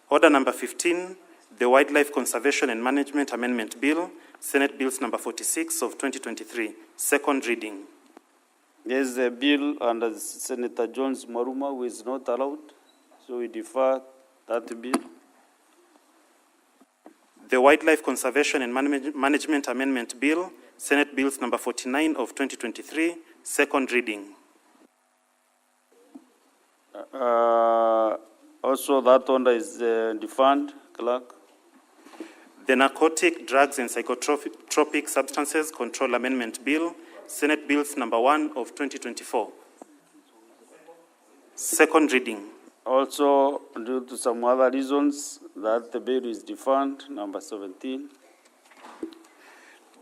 Speaker 1: Order number 15, the Wildlife Conservation and Management Amendment Bill, Senate Bills number 46 of 2023, second reading.
Speaker 20: There's a bill under Senator Jones Maruma who is not allowed, so we defer that bill.
Speaker 1: The Wildlife Conservation and Management Amendment Bill, Senate Bills number 49 of 2023, second reading.
Speaker 20: Also, that one is deferred, clerk.
Speaker 1: The Narcotic, Drugs and Psychotropic Substances Control Amendment Bill, Senate Bills number 1 of 2024. Second reading.
Speaker 20: Also, due to some other reasons, that the bill is deferred, number 17.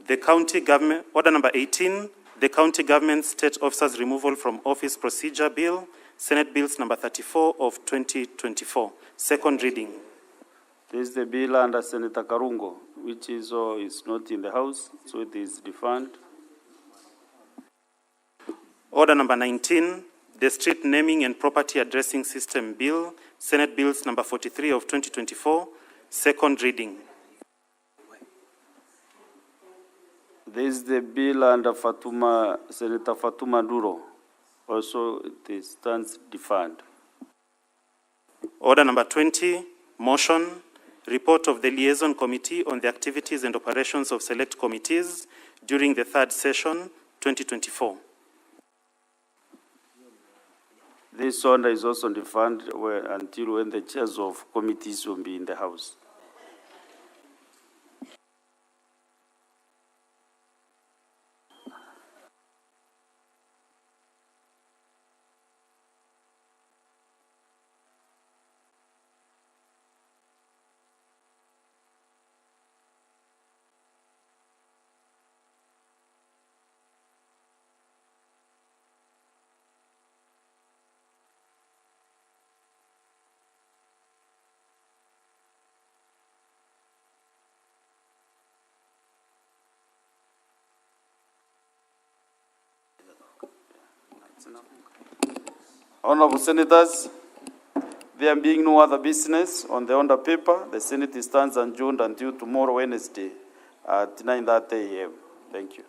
Speaker 1: The county government, order number 18, the County Government State Officers Removal from Office Procedure Bill, Senate Bills number 34 of 2024. Second reading.
Speaker 20: This is the bill under Senator Karungo, which is not in the House, so it is deferred.
Speaker 1: Order number 19, the Street Naming and Property Addressing System Bill, Senate Bills number 43 of 2024, second reading.
Speaker 20: This is the bill under Senator Fatuma Duro. Also, it stands deferred.
Speaker 1: Order number 20, motion, report of the Liaison Committee on the activities and operations of select committees during the third session, 2024.
Speaker 20: This order is also deferred until when the chairs of committees will be in the House. Honorable Senators, there being no other business on the order paper, the Senate stands adjourned until tomorrow, Wednesday, at 9:30 a.m. Thank you.